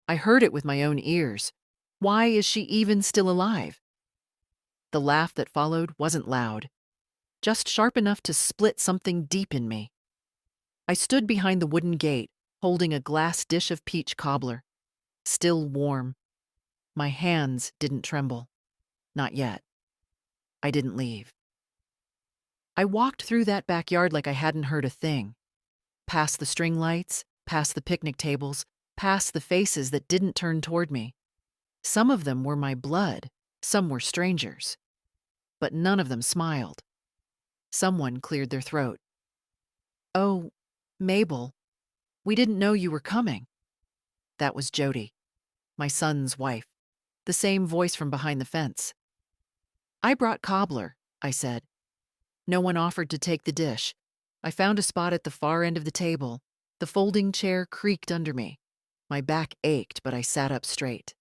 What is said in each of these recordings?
I heard it with my own ears. Why is she even still alive? The laugh that followed wasn't loud, just sharp enough to split something deep in me. I stood behind the wooden gate, holding a glass dish of peach cobbler, still warm. My hands didn't tremble. Not yet. I didn't leave. I walked through that backyard like I hadn't heard a thing. Past the string lights, past the picnic tables, past the faces that didn't turn toward me. Some of them were my blood, some were strangers. But none of them smiled. Someone cleared their throat. "Oh, Mabel, we didn't know you were coming." That was Jody, my son's wife, the same voice from behind the fence. "I brought cobbler," I said. No one offered to take the dish. I found a spot at the far end of the table. The folding chair creaked under me. My back ached, but I sat up straight.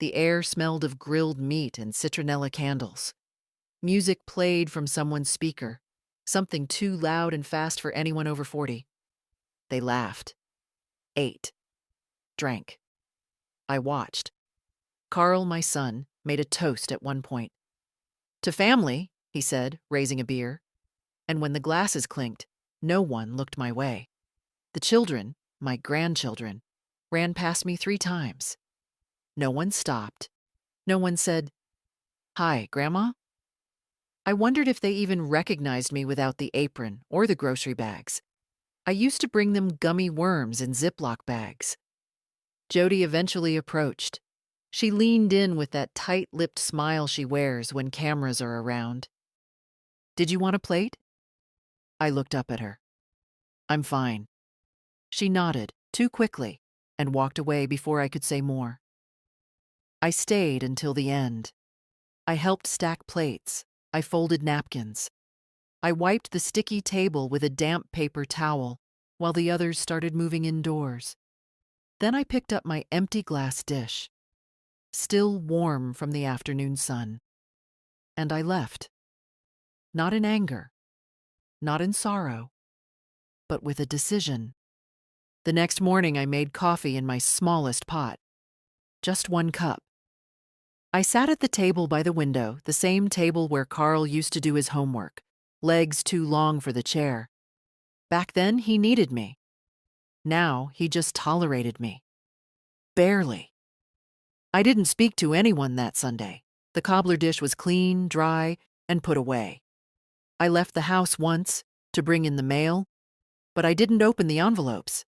The air smelled of grilled meat and citronella candles. Music played from someone's speaker, something too loud and fast for anyone over 40. They laughed, ate, drank. I watched. Carl, my son, made a toast at one point. "To family," he said, raising a beer. And when the glasses clinked, no one looked my way. The children, my grandchildren, ran past me 3 times. No one stopped. No one said, "Hi, Grandma?" I wondered if they even recognized me without the apron or the grocery bags. I used to bring them gummy worms in Ziploc bags. Jody eventually approached. She leaned in with that tight-lipped smile she wears when cameras are around. "Did you want a plate?" I looked up at her. "I'm fine." She nodded, too quickly, and walked away before I could say more. I stayed until the end. I helped stack plates. I folded napkins. I wiped the sticky table with a damp paper towel while the others started moving indoors. Then I picked up my empty glass dish, still warm from the afternoon sun. And I left. Not in anger, not in sorrow, but with a decision. The next morning I made coffee in my smallest pot. Just 1 cup. I sat at the table by the window, the same table where Carl used to do his homework, legs too long for the chair. Back then, he needed me. Now, he just tolerated me. Barely. I didn't speak to anyone that Sunday. The cobbler dish was clean, dry, and put away. I left the house once to bring in the mail, but I didn't open the envelopes.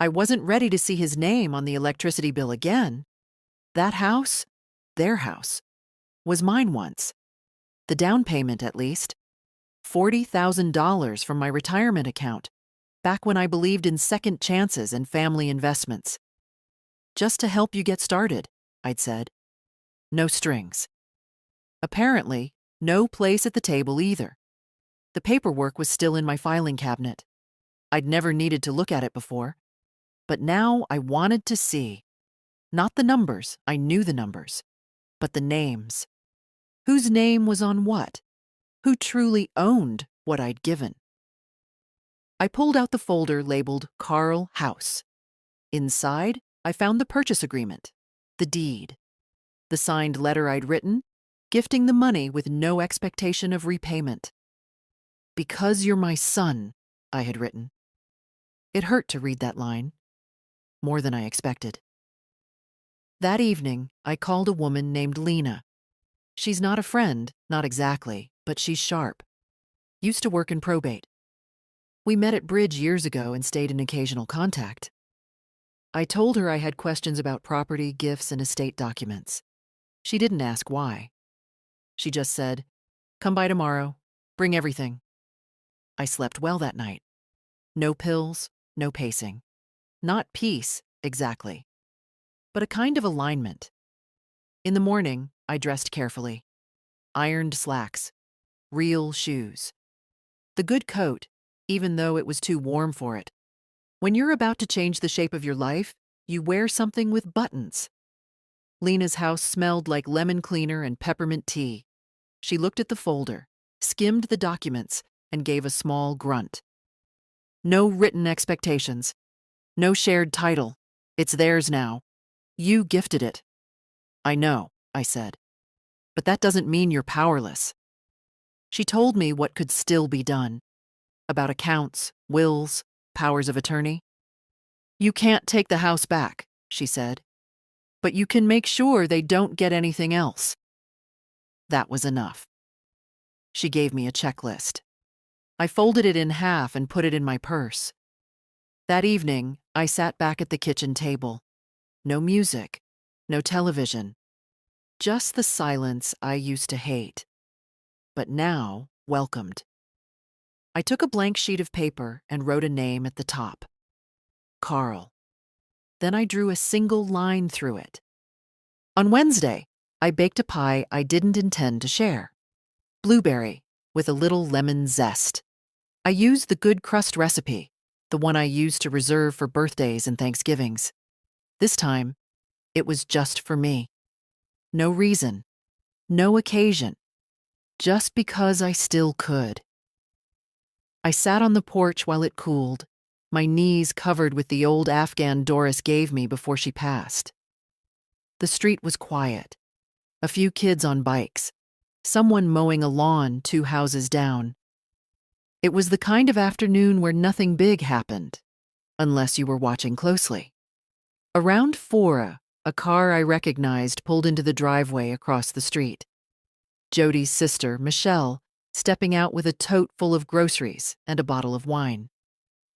I wasn't ready to see his name on the electricity bill again. That house, their house, was mine once. The down payment, at least. $40,000 from my retirement account, back when I believed in second chances and family investments. "Just to help you get started," I'd said. No strings. Apparently, no place at the table either. The paperwork was still in my filing cabinet. I'd never needed to look at it before. But now I wanted to see. Not the numbers, I knew the numbers, but the names. Whose name was on what? Who truly owned what I'd given? I pulled out the folder labeled Carl House. Inside, I found the purchase agreement, the deed, the signed letter I'd written, gifting the money with no expectation of repayment. "Because you're my son," I had written. It hurt to read that line, more than I expected. That evening, I called a woman named Lena. She's not a friend, not exactly, but she's sharp. Used to work in probate. We met at Bridge years ago and stayed in occasional contact. I told her I had questions about property, gifts, and estate documents. She didn't ask why. She just said, "Come by tomorrow. Bring everything." I slept well that night. No pills, no pacing. Not peace, exactly, but a kind of alignment. In the morning, I dressed carefully. Ironed slacks. Real shoes. The good coat, even though it was too warm for it. When you're about to change the shape of your life, you wear something with buttons. Lena's house smelled like lemon cleaner and peppermint tea. She looked at the folder, skimmed the documents, and gave a small grunt. "No written expectations. No shared title. It's theirs now. You gifted it. I know, I said. But that doesn't mean you're powerless. She told me what could still be done. About accounts, wills, powers of attorney. You can't take the house back, she said. But you can make sure they don't get anything else. That was enough. She gave me a checklist. I folded it in half and put it in my purse. That evening, I sat back at the kitchen table. No music, no television. Just the silence I used to hate, but now welcomed. I took a blank sheet of paper and wrote a name at the top. Carl. Then I drew a single line through it. On Wednesday, I baked a pie I didn't intend to share. Blueberry with a little lemon zest. I used the good crust recipe, the one I used to reserve for birthdays and Thanksgivings. This time, it was just for me. No reason, no occasion, just because I still could. I sat on the porch while it cooled, my knees covered with the old Afghan Doris gave me before she passed. The street was quiet. A few kids on bikes, someone mowing a lawn 2 houses down. It was the kind of afternoon where nothing big happened, unless you were watching closely. Around 4, a car I recognized pulled into the driveway across the street. Jody's sister, Michelle, stepping out with a tote full of groceries and a bottle of wine.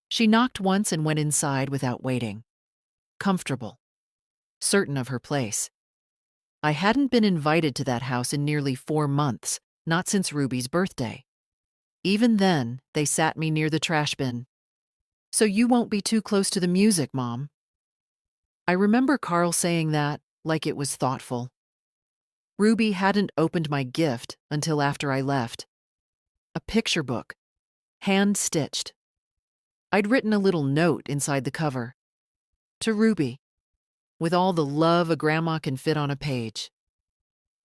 She knocked once and went inside without waiting. Comfortable. Certain of her place. I hadn't been invited to that house in nearly 4 months, not since Ruby's birthday. Even then, they sat me near the trash bin. So you won't be too close to the music, Mom. I remember Carl saying that like it was thoughtful. Ruby hadn't opened my gift until after I left. A picture book, hand-stitched. I'd written a little note inside the cover. To Ruby, with all the love a grandma can fit on a page.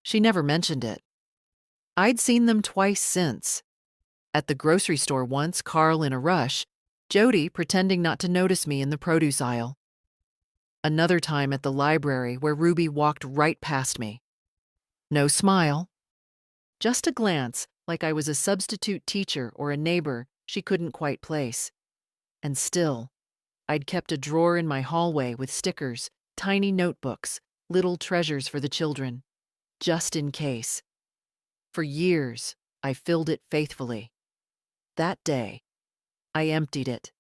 She never mentioned it. I'd seen them twice since. At the grocery store once, Carl in a rush, Jody pretending not to notice me in the produce aisle. Another time at the library where Ruby walked right past me. No smile. Just a glance like I was a substitute teacher or a neighbor she couldn't quite place. And still, I'd kept a drawer in my hallway with stickers, tiny notebooks, little treasures for the children, just in case. For years, I filled it faithfully. That day, I emptied it.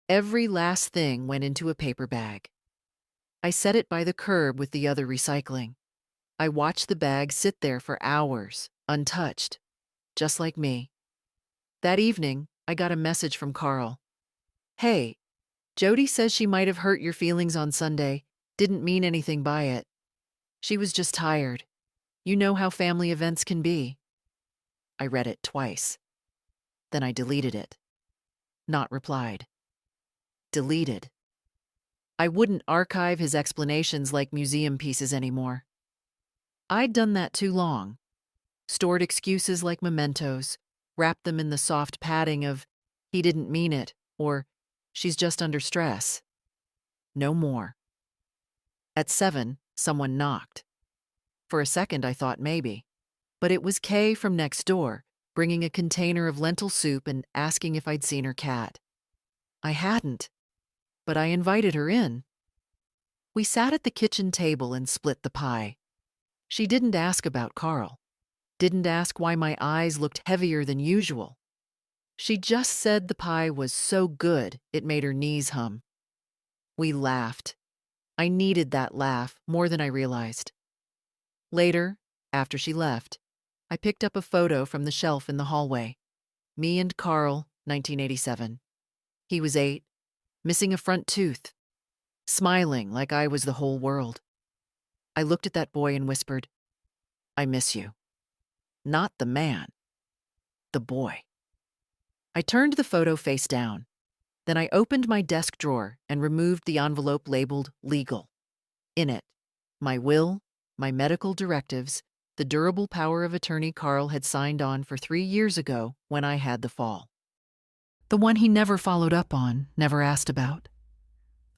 Every last thing went into a paper bag. I set it by the curb with the other recycling. I watched the bag sit there for hours, untouched, just like me. That evening, I got a message from Carl. Hey, Jody says she might have hurt your feelings on Sunday, didn't mean anything by it. She was just tired. You know how family events can be. I read it twice. Then I deleted it. Not replied. Deleted. I wouldn't archive his explanations like museum pieces anymore. I'd done that too long. Stored excuses like mementos, wrapped them in the soft padding of, he didn't mean it, or she's just under stress. No more. At 7, someone knocked. For a second, I thought maybe. But it was Kay from next door, bringing a container of lentil soup and asking if I'd seen her cat. I hadn't, but I invited her in. We sat at the kitchen table and split the pie. She didn't ask about Carl. Didn't ask why my eyes looked heavier than usual. She just said the pie was so good it made her knees hum. We laughed. I needed that laugh more than I realized. Later, after she left, I picked up a photo from the shelf in the hallway. Me and Carl, 1987. He was 8, missing a front tooth, smiling like I was the whole world. I looked at that boy and whispered, I miss you. Not the man, the boy. I turned the photo face down. Then I opened my desk drawer and removed the envelope labeled legal. In it, my will, my medical directives, the durable power of attorney Carl had signed on for 3 years ago when I had the fall. The one he never followed up on, never asked about.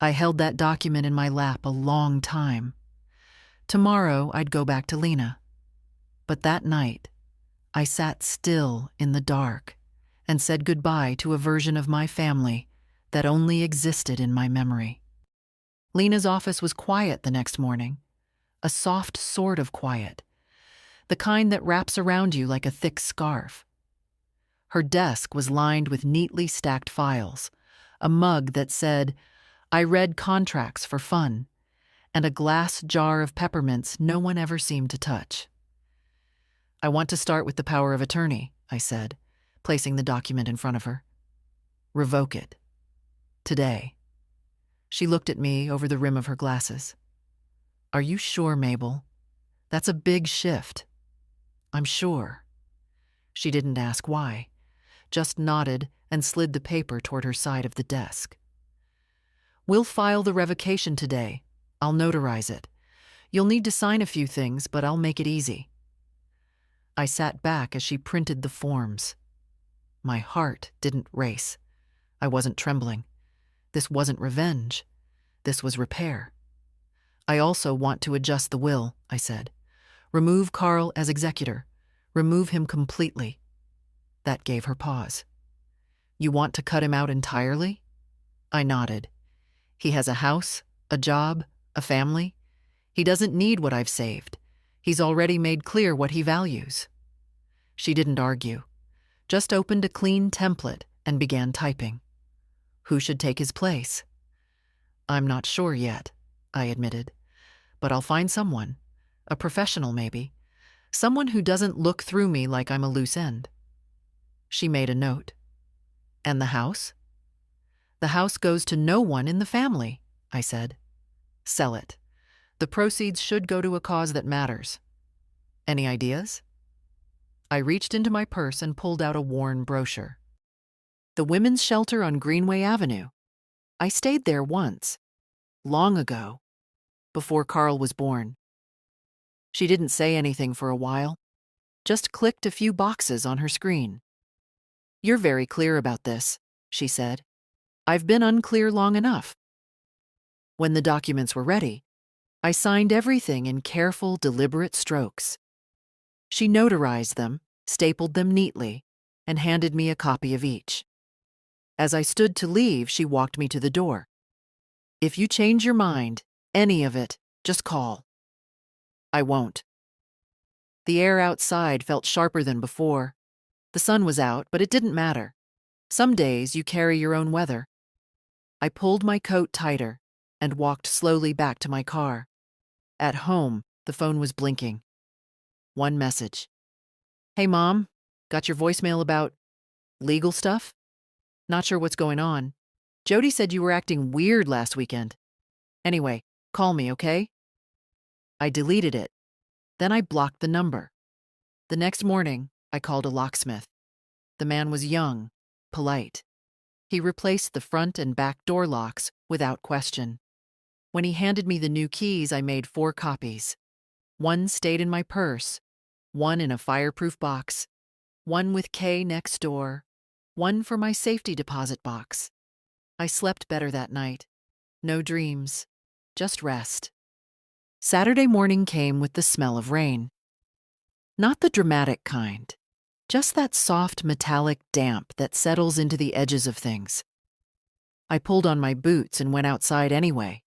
I held that document in my lap a long time. Tomorrow I'd go back to Lena. But that night, I sat still in the dark and said goodbye to a version of my family that only existed in my memory. Lena's office was quiet the next morning, a soft sort of quiet, the kind that wraps around you like a thick scarf. Her desk was lined with neatly stacked files, a mug that said, "I read contracts for fun," and a glass jar of peppermints no one ever seemed to touch. "I want to start with the power of attorney," I said, placing the document in front of her. "Revoke it. Today." She looked at me over the rim of her glasses. "Are you sure, Mabel? That's a big shift." "I'm sure." She didn't ask why, just nodded and slid the paper toward her side of the desk. "We'll file the revocation today. I'll notarize it. You'll need to sign a few things, but I'll make it easy." I sat back as she printed the forms. My heart didn't race. I wasn't trembling. This wasn't revenge. This was repair. "I also want to adjust the will," I said. "Remove Carl as executor. Remove him completely." That gave her pause. "You want to cut him out entirely?" I nodded. "He has a house, a job, a family. He doesn't need what I've saved. He's already made clear what he values." She didn't argue, just opened a clean template and began typing. "Who should take his place?" "I'm not sure yet," I admitted, "but I'll find someone. A professional, maybe. Someone who doesn't look through me like I'm a loose end." She made a note. "And the house?" "The house goes to no one in the family," I said. "Sell it. The proceeds should go to a cause that matters. Any ideas?" I reached into my purse and pulled out a worn brochure. "The women's shelter on Greenway Avenue. I stayed there once. Long ago. Before Carl was born." She didn't say anything for a while, just clicked a few boxes on her screen. "You're very clear about this," she said. "I've been unclear long enough." When the documents were ready, I signed everything in careful, deliberate strokes. She notarized them, stapled them neatly, and handed me a copy of each. As I stood to leave, she walked me to the door. "If you change your mind, any of it, just call." "I won't." The air outside felt sharper than before. The sun was out, but it didn't matter. Some days you carry your own weather. I pulled my coat tighter and walked slowly back to my car. At home, the phone was blinking. One message. "Hey, Mom, got your voicemail about legal stuff? Not sure what's going on. Jody said you were acting weird last weekend. Anyway, call me, okay?" I deleted it. Then I blocked the number. The next morning, I called a locksmith. The man was young, polite. He replaced the front and back door locks without question. When he handed me the new keys, I made 4 copies. One stayed in my purse, one in a fireproof box, one with K next door, one for my safety deposit box. I slept better that night. No dreams, just rest. Saturday morning came with the smell of rain. Not the dramatic kind, just that soft metallic damp that settles into the edges of things. I pulled on my boots and went outside anyway.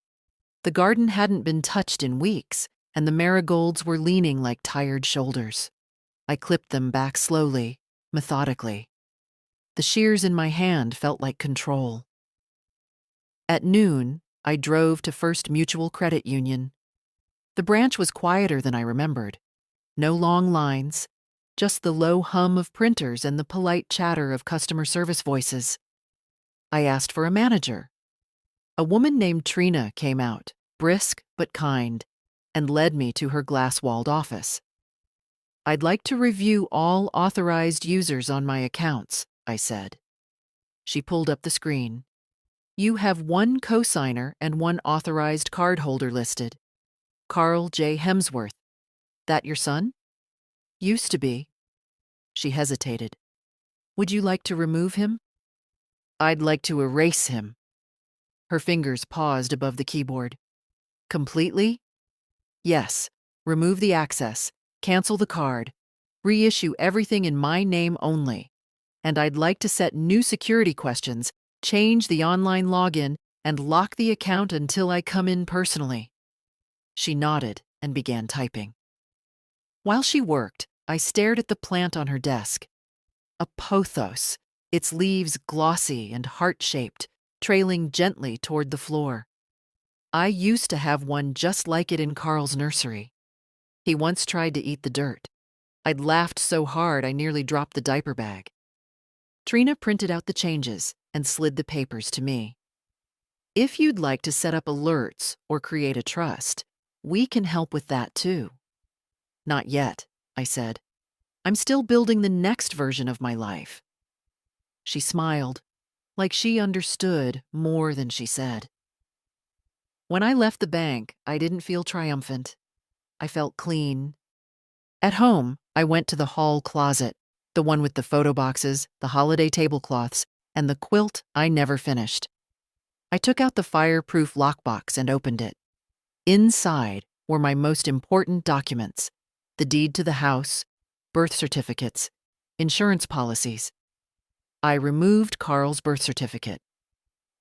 The garden hadn't been touched in weeks, and the marigolds were leaning like tired shoulders. I clipped them back slowly, methodically. The shears in my hand felt like control. At noon, I drove to First Mutual Credit Union. The branch was quieter than I remembered. No long lines, just the low hum of printers and the polite chatter of customer service voices. I asked for a manager. A woman named Trina came out, brisk but kind, and led me to her glass-walled office. "I'd like to review all authorized users on my accounts," I said. She pulled up the screen. "You have 1 cosigner and 1 authorized cardholder listed. Carl J. Hemsworth. That your son?" "Used to be." She hesitated. "Would you like to remove him?" "I'd like to erase him." Her fingers paused above the keyboard. Completely? Yes. Remove the access, cancel the card, reissue everything in my name only. And I'd like to set new security questions, change the online login, and lock the account until I come in personally. She nodded and began typing. While she worked, I stared at the plant on her desk. A pothos, its leaves glossy and heart-shaped, trailing gently toward the floor. I used to have one just like it in Carl's nursery. He once tried to eat the dirt. I'd laughed so hard I nearly dropped the diaper bag. Trina printed out the changes and slid the papers to me. If you'd like to set up alerts or create a trust, we can help with that too. Not yet, I said. I'm still building the next version of my life. She smiled, like she understood more than she said. When I left the bank, I didn't feel triumphant. I felt clean. At home, I went to the hall closet, the one with the photo boxes, the holiday tablecloths, and the quilt I never finished. I took out the fireproof lockbox and opened it. Inside were my most important documents: the deed to the house, birth certificates, insurance policies. I removed Carl's birth certificate.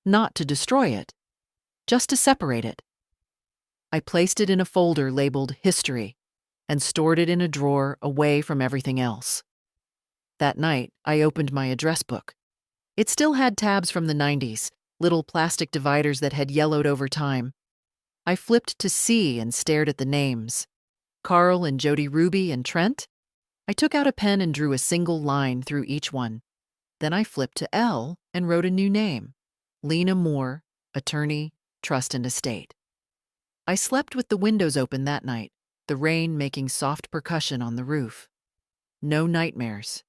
Not to destroy it, just to separate it. I placed it in a folder labeled History and stored it in a drawer away from everything else. That night, I opened my address book. It still had tabs from the 90s, little plastic dividers that had yellowed over time. I flipped to C and stared at the names. Carl and Jody Ruby and Trent? I took out a pen and drew a single line through each one. Then I flipped to L and wrote a new name: Lena Moore, attorney, trust and estate. I slept with the windows open that night, the rain making soft percussion on the roof. No nightmares.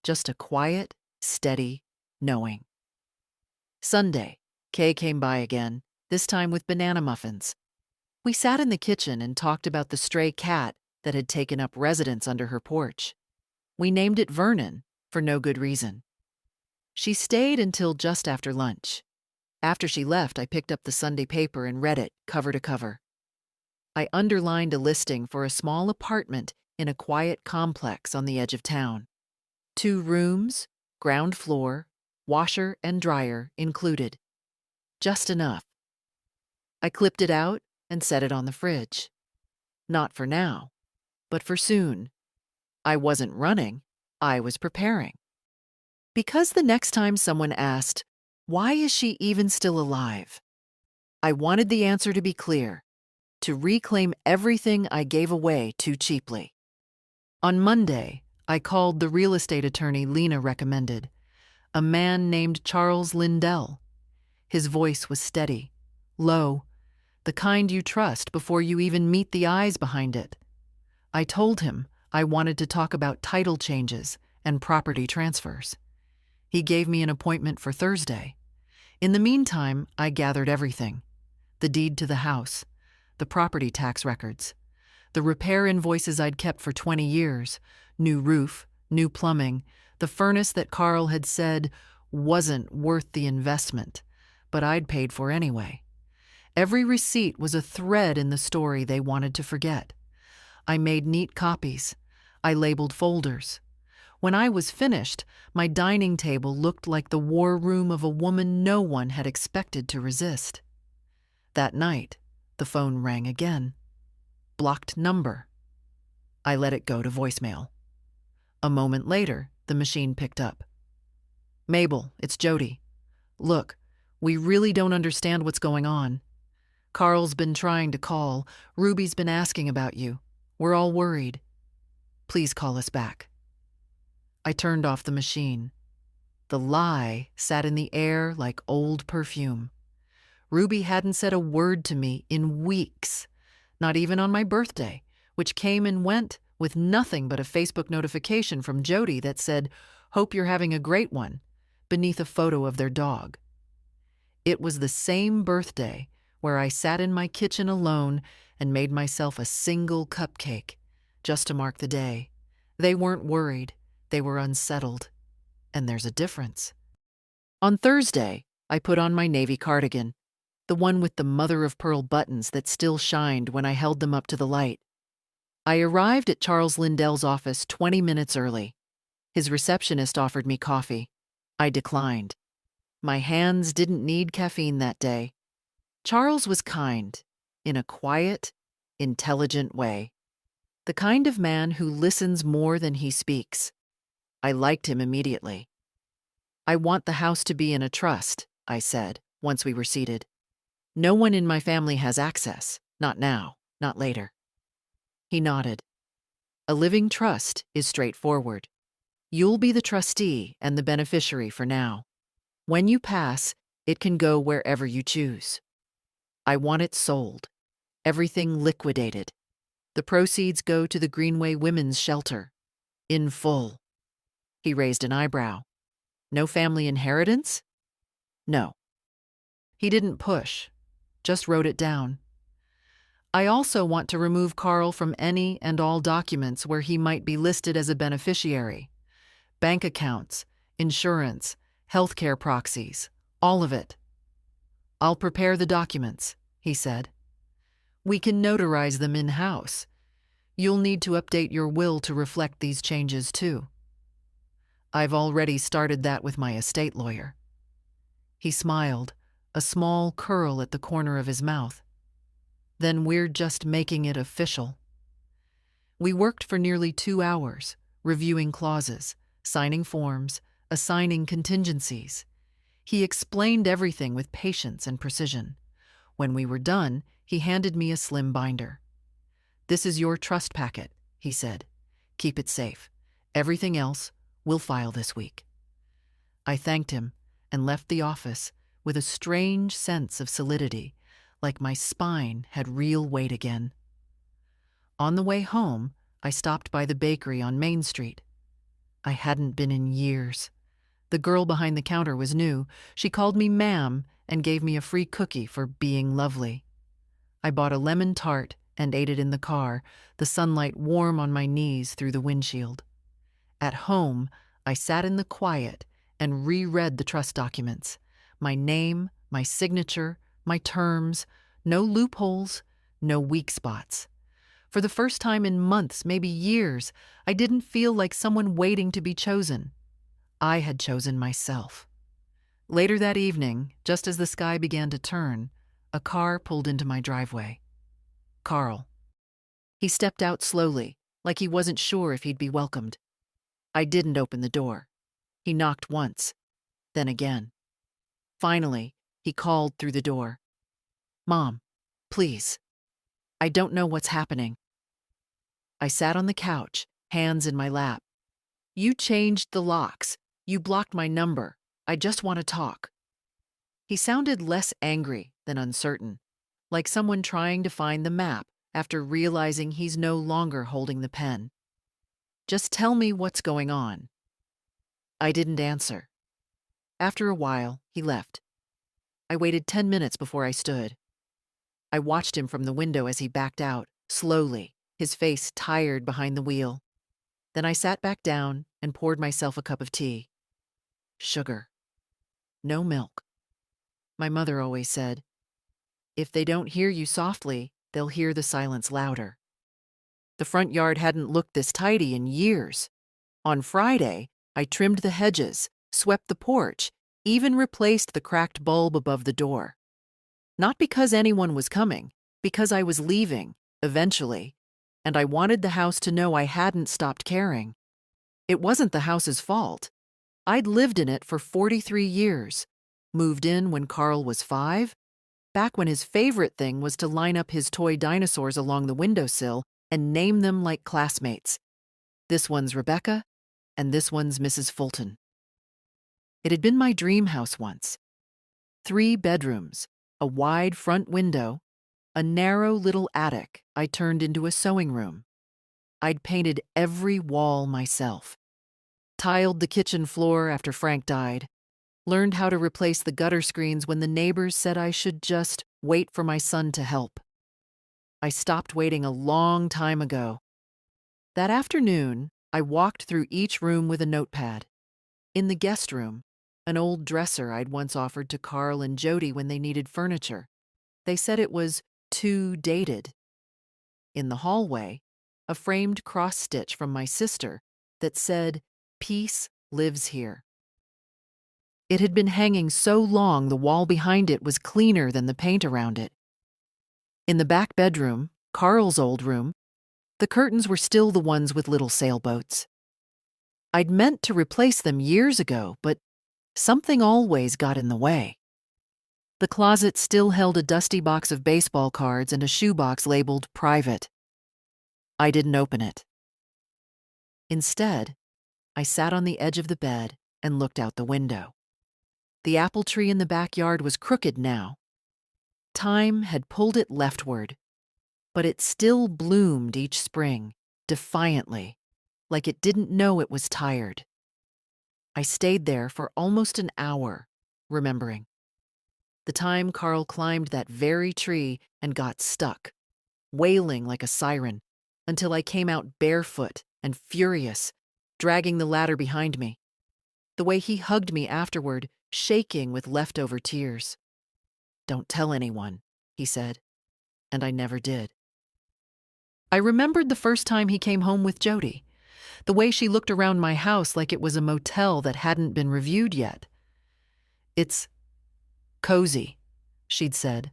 Just a quiet, steady knowing. Sunday, Kay came by again, this time with banana muffins. We sat in the kitchen and talked about the stray cat that had taken up residence under her porch. We named it Vernon for no good reason. She stayed until just after lunch. After she left, I picked up the Sunday paper and read it cover to cover. I underlined a listing for a small apartment in a quiet complex on the edge of town. 2 rooms, ground floor, washer and dryer included. Just enough. I clipped it out and set it on the fridge. Not for now, but for soon. I wasn't running, I was preparing. Because the next time someone asked, "Why is she even still alive?" I wanted the answer to be clear: to reclaim everything I gave away too cheaply. On Monday, I called the real estate attorney Lena recommended, a man named Charles Lindell. His voice was steady, low, the kind you trust before you even meet the eyes behind it. I told him I wanted to talk about title changes and property transfers. He gave me an appointment for Thursday. In the meantime, I gathered everything: the deed to the house, the property tax records, the repair invoices I'd kept for 20 years, new roof, new plumbing, the furnace that Carl had said wasn't worth the investment, but I'd paid for anyway. Every receipt was a thread in the story they wanted to forget. I made neat copies. I labeled folders. When I was finished, my dining table looked like the war room of a woman no one had expected to resist. That night, the phone rang again. Blocked number. I let it go to voicemail. A moment later, the machine picked up. "Mabel, it's Jody. Look, we really don't understand what's going on. Carl's been trying to call. Ruby's been asking about you. We're all worried. Please call us back." I turned off the machine. The lie sat in the air like old perfume. Ruby hadn't said a word to me in weeks, not even on my birthday, which came and went with nothing but a Facebook notification from Jody that said, "Hope you're having a great one," beneath a photo of their dog. It was the same birthday where I sat in my kitchen alone and made myself a single cupcake, just to mark the day. They weren't worried. They were unsettled. And there's a difference. On Thursday, I put on my navy cardigan, the one with the mother-of-pearl buttons that still shined when I held them up to the light. I arrived at Charles Lindell's office 20 minutes early. His receptionist offered me coffee. I declined. My hands didn't need caffeine that day. Charles was kind, in a quiet, intelligent way. The kind of man who listens more than he speaks. I liked him immediately. "I want the house to be in a trust," I said, once we were seated. "No one in my family has access. Not now, not later." He nodded. "A living trust is straightforward. You'll be the trustee and the beneficiary for now. When you pass, it can go wherever you choose. I want it sold. Everything liquidated. The proceeds go to the Greenway Women's Shelter. In full." He raised an eyebrow. "No family inheritance?" "No." He didn't push, just wrote it down. "I also want to remove Carl from any and all documents where he might be listed as a beneficiary. Bank accounts, insurance, healthcare proxies, all of it." "I'll prepare the documents," he said. "We can notarize them in-house. You'll need to update your will to reflect these changes too." "I've already started that with my estate lawyer." He smiled, a small curl at the corner of his mouth. "Then we're just making it official." We worked for nearly 2 hours, reviewing clauses, signing forms, assigning contingencies. He explained everything with patience and precision. When we were done, he handed me a slim binder. "This is your trust packet," he said. "Keep it safe. Everything else we'll file this week." I thanked him and left the office with a strange sense of solidity, like my spine had real weight again. On the way home, I stopped by the bakery on Main Street. I hadn't been in years. The girl behind the counter was new. She called me ma'am and gave me a free cookie for being lovely. I bought a lemon tart and ate it in the car, the sunlight warm on my knees through the windshield. At home, I sat in the quiet and reread the trust documents. My name, my signature, my terms, no loopholes, no weak spots. For the first time in months, maybe years, I didn't feel like someone waiting to be chosen. I had chosen myself. Later that evening, just as the sky began to turn, a car pulled into my driveway. Carl. He stepped out slowly, like he wasn't sure if he'd be welcomed. I didn't open the door. He knocked once, then again. Finally, he called through the door. "Mom, please. I don't know what's happening." I sat on the couch, hands in my lap. "You changed the locks. You blocked my number. I just want to talk." He sounded less angry than uncertain, like someone trying to find the map after realizing he's no longer holding the pen. "Just tell me what's going on." I didn't answer. After a while, he left. I waited 10 minutes before I stood. I watched him from the window as he backed out, slowly, his face tired behind the wheel. Then I sat back down and poured myself a cup of tea. Sugar. No milk. My mother always said, "If they don't hear you softly, they'll hear the silence louder." The front yard hadn't looked this tidy in years. On Friday, I trimmed the hedges, swept the porch, even replaced the cracked bulb above the door. Not because anyone was coming, because I was leaving, eventually, and I wanted the house to know I hadn't stopped caring. It wasn't the house's fault. I'd lived in it for 43 years, moved in when Carl was 5, back when his favorite thing was to line up his toy dinosaurs along the windowsill and name them like classmates. This one's Rebecca, and this one's Mrs. Fulton. It had been my dream house once. 3 bedrooms, a wide front window, a narrow little attic I turned into a sewing room. I'd painted every wall myself. Tiled the kitchen floor after Frank died. Learned how to replace the gutter screens when the neighbors said I should just wait for my son to help. I stopped waiting a long time ago. That afternoon, I walked through each room with a notepad. In the guest room, an old dresser I'd once offered to Carl and Jody when they needed furniture, They said it was too dated. In the hallway, a framed cross-stitch from my sister that said, "Peace lives here." It had been hanging so long the wall behind it was cleaner than the paint around it. In the back bedroom, Carl's old room, the curtains were still the ones with little sailboats. I'd meant to replace them years ago, but something always got in the way. The closet still held a dusty box of baseball cards and a shoebox labeled "Private." I didn't open it. Instead, I sat on the edge of the bed and looked out the window. The apple tree in the backyard was crooked now. Time had pulled it leftward, but it still bloomed each spring, defiantly, like it didn't know it was tired. I stayed there for almost an hour, remembering. The time Carl climbed that very tree and got stuck, wailing like a siren, until I came out barefoot and furious, dragging the ladder behind me. The way he hugged me afterward, shaking with leftover tears. "Don't tell anyone," he said, and I never did. I remembered the first time he came home with Jody, the way she looked around my house like it was a motel that hadn't been reviewed yet. "It's cozy," she'd said.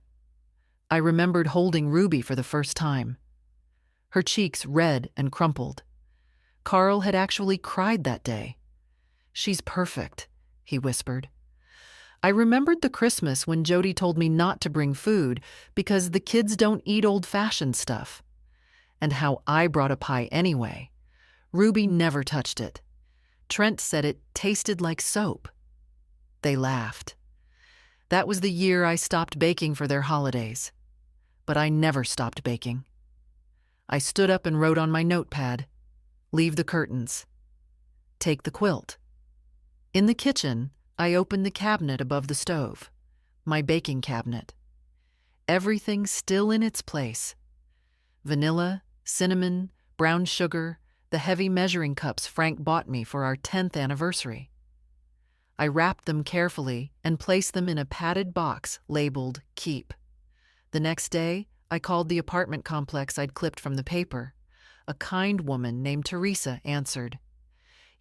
I remembered holding Ruby for the first time. Her cheeks red and crumpled. Carl had actually cried that day. "She's perfect," he whispered. I remembered the Christmas when Jody told me not to bring food because the kids don't eat old-fashioned stuff, and how I brought a pie anyway. Ruby never touched it. Trent said it tasted like soap. They laughed. That was the year I stopped baking for their holidays. But I never stopped baking. I stood up and wrote on my notepad, "Leave the curtains. Take the quilt." In the kitchen, I opened the cabinet above the stove, my baking cabinet. Everything still in its place. Vanilla, cinnamon, brown sugar, the heavy measuring cups Frank bought me for our 10th anniversary. I wrapped them carefully and placed them in a padded box labeled "Keep." The next day, I called the apartment complex I'd clipped from the paper. A kind woman named Teresa answered.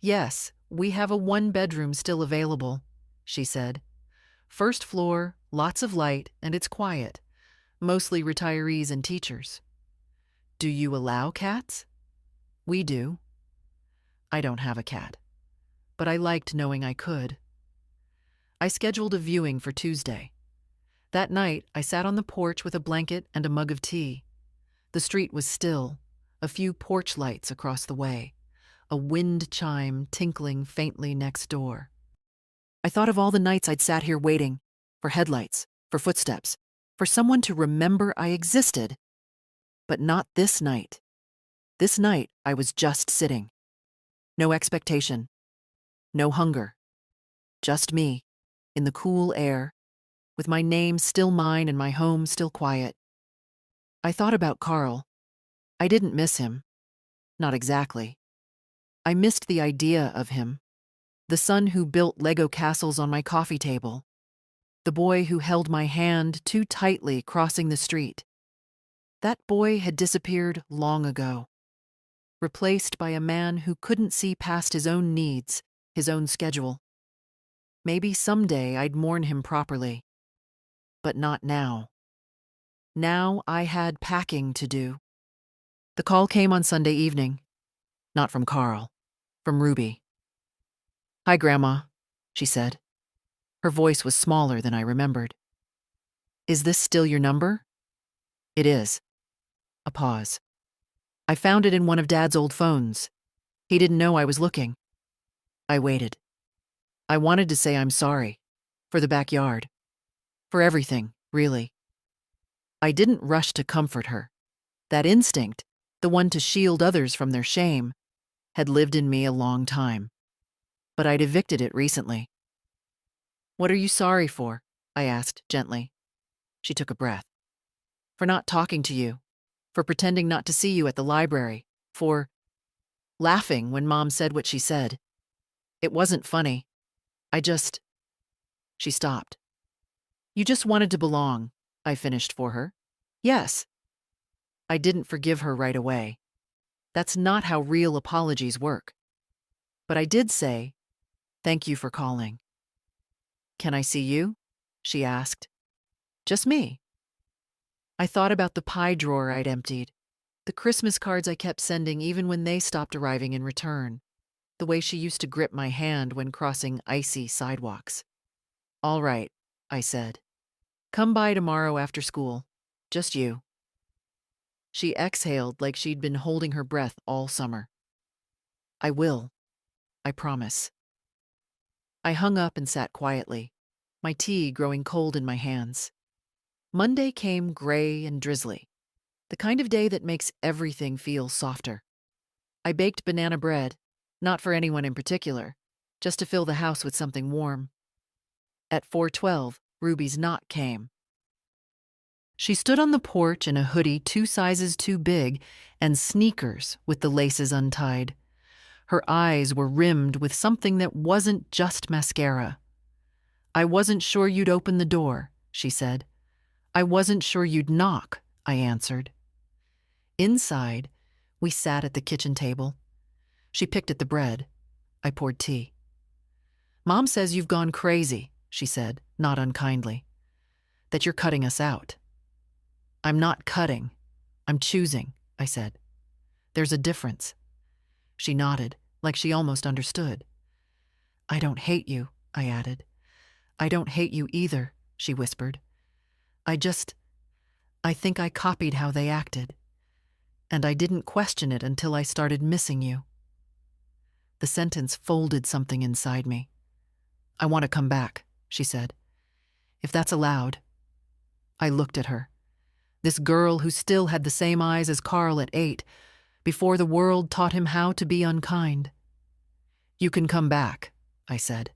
"Yes, we have a 1-bedroom still available," she said. "First floor, lots of light, and it's quiet. Mostly retirees and teachers." "Do you allow cats?" "We do." I don't have a cat, but I liked knowing I could. I scheduled a viewing for Tuesday. That night, I sat on the porch with a blanket and a mug of tea. The street was still, a few porch lights across the way, a wind chime tinkling faintly next door. I thought of all the nights I'd sat here waiting, for headlights, for footsteps, for someone to remember I existed. But not this night. This night, I was just sitting. No expectation. No hunger. Just me, in the cool air, with my name still mine and my home still quiet. I thought about Carl. I didn't miss him. Not exactly. I missed the idea of him. The son who built Lego castles on my coffee table. The boy who held my hand too tightly crossing the street. That boy had disappeared long ago, replaced by a man who couldn't see past his own needs, his own schedule. Maybe someday I'd mourn him properly. But not now. Now I had packing to do. The call came on Sunday evening. Not from Carl, from Ruby. "Hi, Grandma," she said. Her voice was smaller than I remembered. "Is this still your number?" "It is." A pause. "I found it in one of Dad's old phones. He didn't know I was looking." I waited. I wanted to say I'm sorry. For the backyard. For everything, really. I didn't rush to comfort her. That instinct, the one to shield others from their shame, had lived in me a long time. But I'd evicted it recently. "What are you sorry for?" I asked gently. She took a breath. "For not talking to you. For pretending not to see you at the library. For laughing when Mom said what she said. It wasn't funny. I just..." She stopped. "You just wanted to belong. I finished for her. Yes. I didn't forgive her right away. That's not how real apologies work. But I did say, "Thank you for calling." "Can I see you?" she asked. "Just me." I thought about the pie drawer I'd emptied, the Christmas cards I kept sending even when they stopped arriving in return, the way she used to grip my hand when crossing icy sidewalks. "All right," I said. "Come by tomorrow after school. Just you." She exhaled like she'd been holding her breath all summer. "I will. I promise." I hung up and sat quietly, my tea growing cold in my hands. Monday came gray and drizzly, the kind of day that makes everything feel softer. I baked banana bread, not for anyone in particular, just to fill the house with something warm. At 4:12, Ruby's knock came. She stood on the porch in a hoodie 2 sizes too big and sneakers with the laces untied. Her eyes were rimmed with something that wasn't just mascara. "I wasn't sure you'd open the door," she said. "I wasn't sure you'd knock," I answered. Inside, we sat at the kitchen table. She picked at the bread. I poured tea. "Mom says you've gone crazy," she said, not unkindly. "That you're cutting us out." "I'm not cutting. I'm choosing," I said. "There's a difference." She nodded, like she almost understood. "I don't hate you," I added. "I don't hate you either," she whispered. I think I copied how they acted. And I didn't question it until I started missing you." The sentence folded something inside me. "I want to come back," she said. "If that's allowed." I looked at her. This girl who still had the same eyes as Carl at 8, before the world taught him how to be unkind. "You can come back," I said.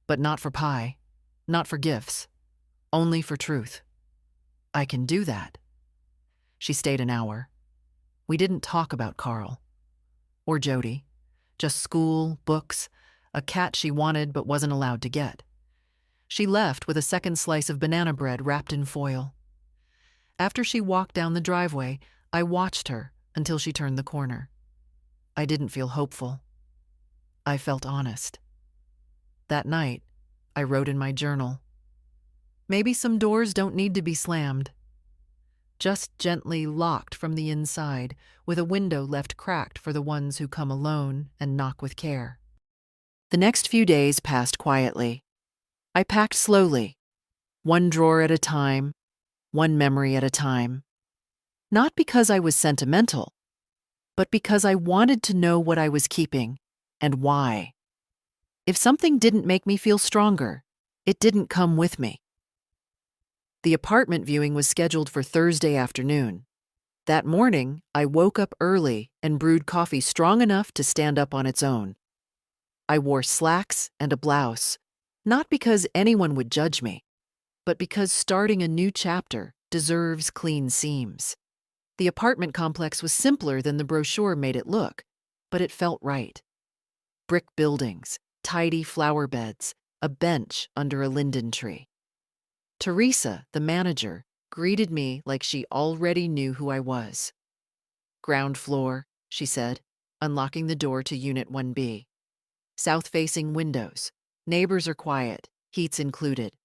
"But not for pie, not for gifts, only for truth." "I can do that." She stayed an hour. We didn't talk about Carl. Or Jody. Just school, books, a cat she wanted but wasn't allowed to get. She left with a second slice of banana bread wrapped in foil. After she walked down the driveway, I watched her until she turned the corner. I didn't feel hopeful. I felt honest. That night, I wrote in my journal, "Maybe some doors don't need to be slammed. Just gently locked from the inside, with a window left cracked for the ones who come alone and knock with care." The next few days passed quietly. I packed slowly, one drawer at a time, one memory at a time. Not because I was sentimental, but because I wanted to know what I was keeping and why. If something didn't make me feel stronger, it didn't come with me. The apartment viewing was scheduled for Thursday afternoon. That morning, I woke up early and brewed coffee strong enough to stand up on its own. I wore slacks and a blouse, not because anyone would judge me, but because starting a new chapter deserves clean seams. The apartment complex was simpler than the brochure made it look, but it felt right. Brick buildings, tidy flower beds, a bench under a linden tree. Teresa, the manager, greeted me like she already knew who I was. "Ground floor," she said, unlocking the door to Unit 1B. "South-facing windows. Neighbors are quiet, heat's included."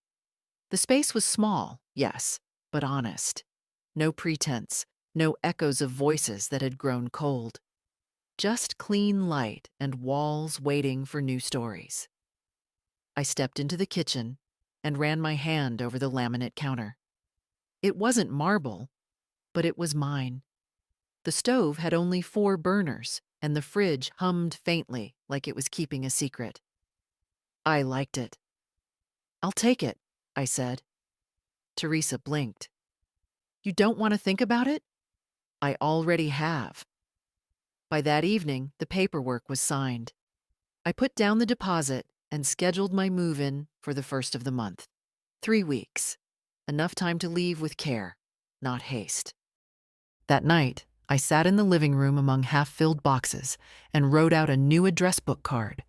The space was small, yes, but honest. No pretense, no echoes of voices that had grown cold. Just clean light and walls waiting for new stories. I stepped into the kitchen and ran my hand over the laminate counter. It wasn't marble, but it was mine. The stove had only 4 burners, and the fridge hummed faintly like it was keeping a secret. I liked it. "I'll take it," I said. Teresa blinked. "You don't want to think about it?" "I already have." By that evening, the paperwork was signed. I put down the deposit and scheduled my move-in for the 1st of the month. 3 weeks. Enough time to leave with care, not haste. That night, I sat in the living room among half-filled boxes and wrote out a new address book card.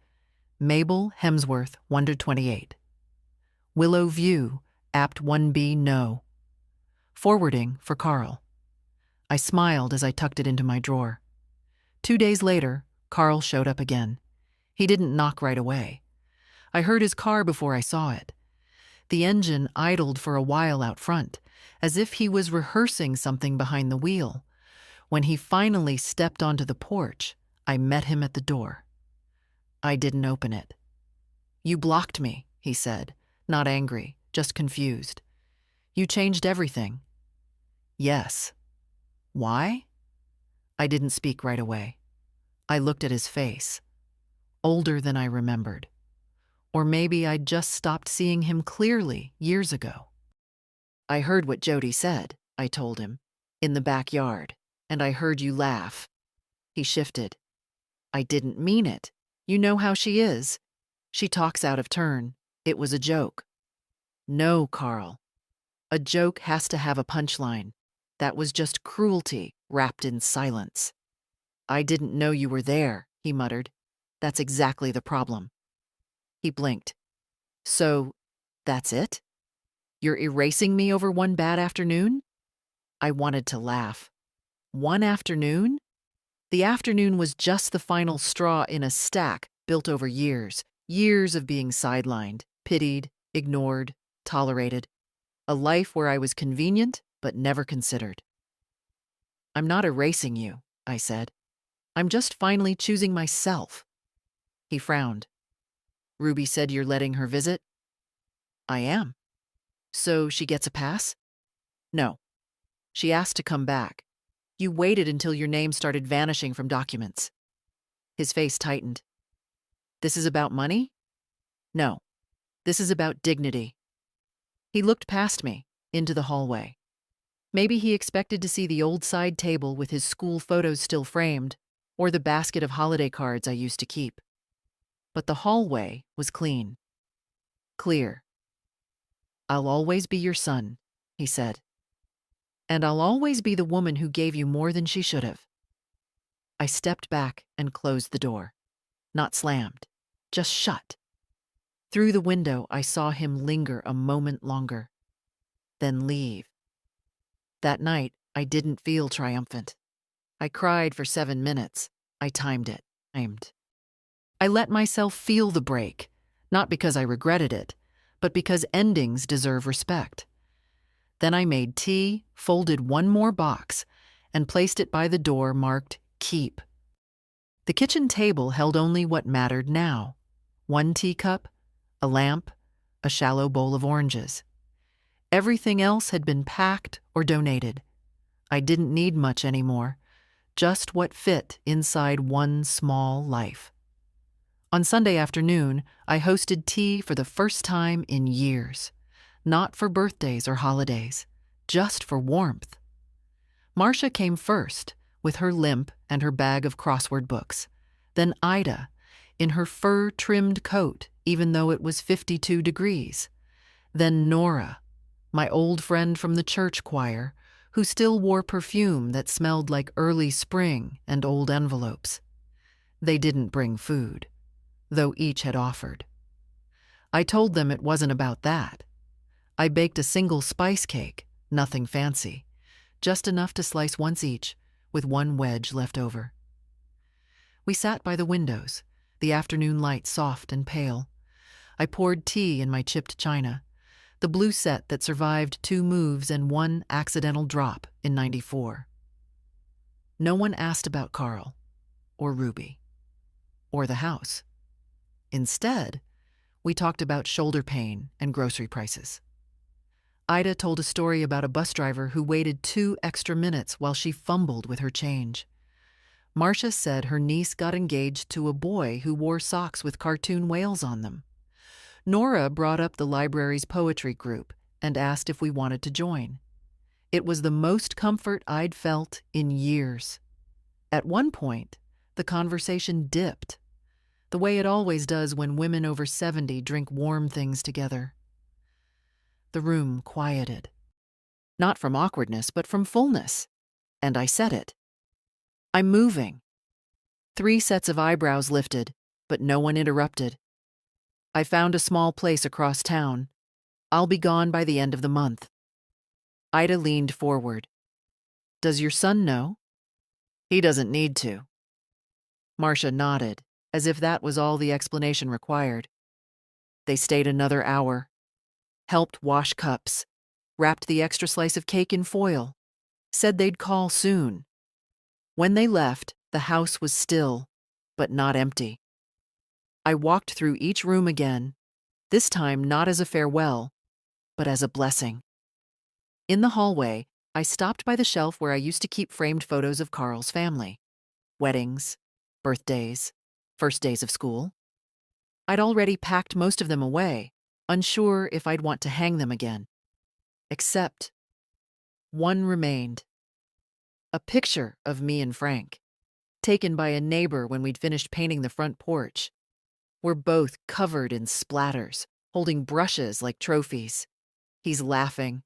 Mabel Hemsworth, 128. Willow View, Apt 1B No. forwarding for Carl. I smiled as I tucked it into my drawer. 2 days later, Carl showed up again. He didn't knock right away. I heard his car before I saw it. The engine idled for a while out front, as if he was rehearsing something behind the wheel. When he finally stepped onto the porch, I met him at the door. I didn't open it. "You blocked me," he said, not angry, just confused. "You changed everything." "Yes." "Why?" I didn't speak right away. I looked at his face. Older than I remembered. Or maybe I'd just stopped seeing him clearly years ago. "I heard what Jody said," I told him, "in the backyard, and I heard you laugh." He shifted. "I didn't mean it. You know how she is. She talks out of turn. It was a joke." "No, Carl. A joke has to have a punchline. That was just cruelty wrapped in silence." "I didn't know you were there," he muttered. "That's exactly the problem." He blinked. "So, that's it? You're erasing me over one bad afternoon?" I wanted to laugh. One afternoon? The afternoon was just the final straw in a stack built over years. Years of being sidelined, pitied, ignored, tolerated. A life where I was convenient but never considered. "I'm not erasing you," I said. "I'm just finally choosing myself." He frowned. "Ruby said you're letting her visit?" "I am." "So she gets a pass?" "No. She asked to come back. You waited until your name started vanishing from documents." His face tightened. "This is about money?" "No. This is about dignity." He looked past me, into the hallway. Maybe he expected to see the old side table with his school photos still framed, or the basket of holiday cards I used to keep. But the hallway was clean. Clear. "I'll always be your son," he said. "And I'll always be the woman who gave you more than she should have." I stepped back and closed the door. Not slammed, just shut. Through the window, I saw him linger a moment longer, then leave. That night, I didn't feel triumphant. I cried for 7 minutes. I timed it. I let myself feel the break, not because I regretted it, but because endings deserve respect. Then I made tea, folded one more box, and placed it by the door marked "Keep." The kitchen table held only what mattered now: 1 teacup, a lamp, a shallow bowl of oranges. Everything else had been packed or donated. I didn't need much anymore, just what fit inside one small life. On Sunday afternoon, I hosted tea for the first time in years. Not for birthdays or holidays, just for warmth. Marcia came first, with her limp and her bag of crossword books. Then Ida, in her fur-trimmed coat, even though it was 52 degrees. Then Nora, my old friend from the church choir, who still wore perfume that smelled like early spring and old envelopes. They didn't bring food, though each had offered. I told them it wasn't about that. I baked a single spice cake, nothing fancy, just enough to slice once each, with 1 wedge left over. We sat by the windows, the afternoon light soft and pale. I poured tea in my chipped china, the blue set that survived 2 moves and 1 accidental drop in '94. No one asked about Carl, or Ruby, or the house. Instead, we talked about shoulder pain and grocery prices. Ida told a story about a bus driver who waited 2 extra minutes while she fumbled with her change. Marcia said her niece got engaged to a boy who wore socks with cartoon whales on them. Nora brought up the library's poetry group and asked if we wanted to join. It was the most comfort I'd felt in years. At one point, the conversation dipped, the way it always does when women over 70 drink warm things together. The room quieted. Not from awkwardness, but from fullness. And I said it. "I'm moving." 3 sets of eyebrows lifted, but no one interrupted. "I found a small place across town. I'll be gone by the end of the month." Ida leaned forward. Does your son know? He doesn't need to. Marcia nodded, as if that was all the explanation required. They stayed another hour, helped wash cups, wrapped the extra slice of cake in foil, said they'd call soon. When they left, the house was still, but not empty. I walked through each room again, this time not as a farewell, but as a blessing. In the hallway, I stopped by the shelf where I used to keep framed photos of Carl's family. Weddings, birthdays, first days of school. I'd already packed most of them away, unsure if I'd want to hang them again. Except one remained. A picture of me and Frank, taken by a neighbor when we'd finished painting the front porch. We're both covered in splatters, holding brushes like trophies. He's laughing.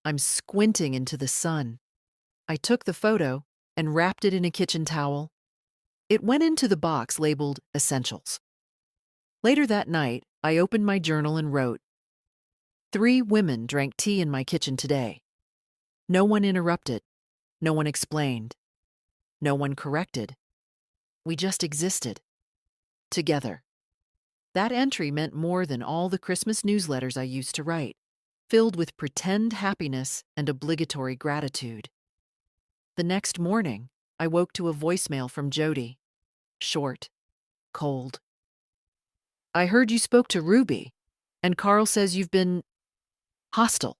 I'm squinting into the sun. I took the photo and wrapped it in a kitchen towel. It went into the box labeled Essentials. Later that night, I opened my journal and wrote, 3 women drank tea in my kitchen today. No one interrupted. No one explained. No one corrected. We just existed. Together. That entry meant more than all the Christmas newsletters I used to write, filled with pretend happiness and obligatory gratitude. The next morning, I woke to a voicemail from Jody. Short, cold. I heard you spoke to Ruby, and Carl says you've been hostile.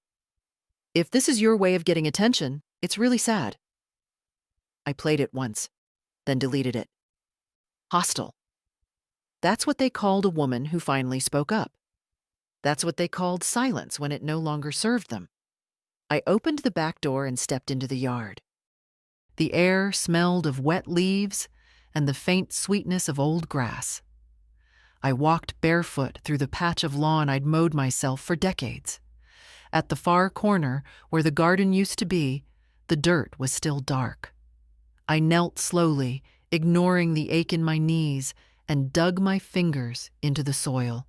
If this is your way of getting attention, it's really sad. I played it once, then deleted it. Hostile. That's what they called a woman who finally spoke up. That's what they called silence when it no longer served them. I opened the back door and stepped into the yard. The air smelled of wet leaves and the faint sweetness of old grass. I walked barefoot through the patch of lawn I'd mowed myself for decades. At the far corner, where the garden used to be, the dirt was still dark. I knelt slowly, ignoring the ache in my knees, and dug my fingers into the soil.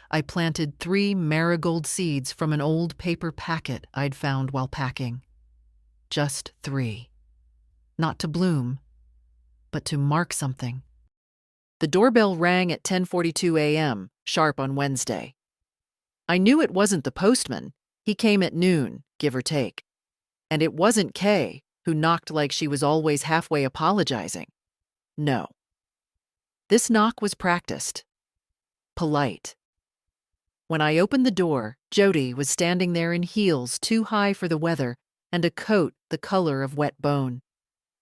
I planted 3 marigold seeds from an old paper packet I'd found while packing. Just 3. Not to bloom, but to mark something. The doorbell rang at 10:42 a.m., sharp on Wednesday. I knew it wasn't the postman. He came at noon, give or take. And it wasn't Kay, who knocked like she was always halfway apologizing. No. This knock was practiced. Polite. When I opened the door, Jody was standing there in heels too high for the weather and a coat the color of wet bone.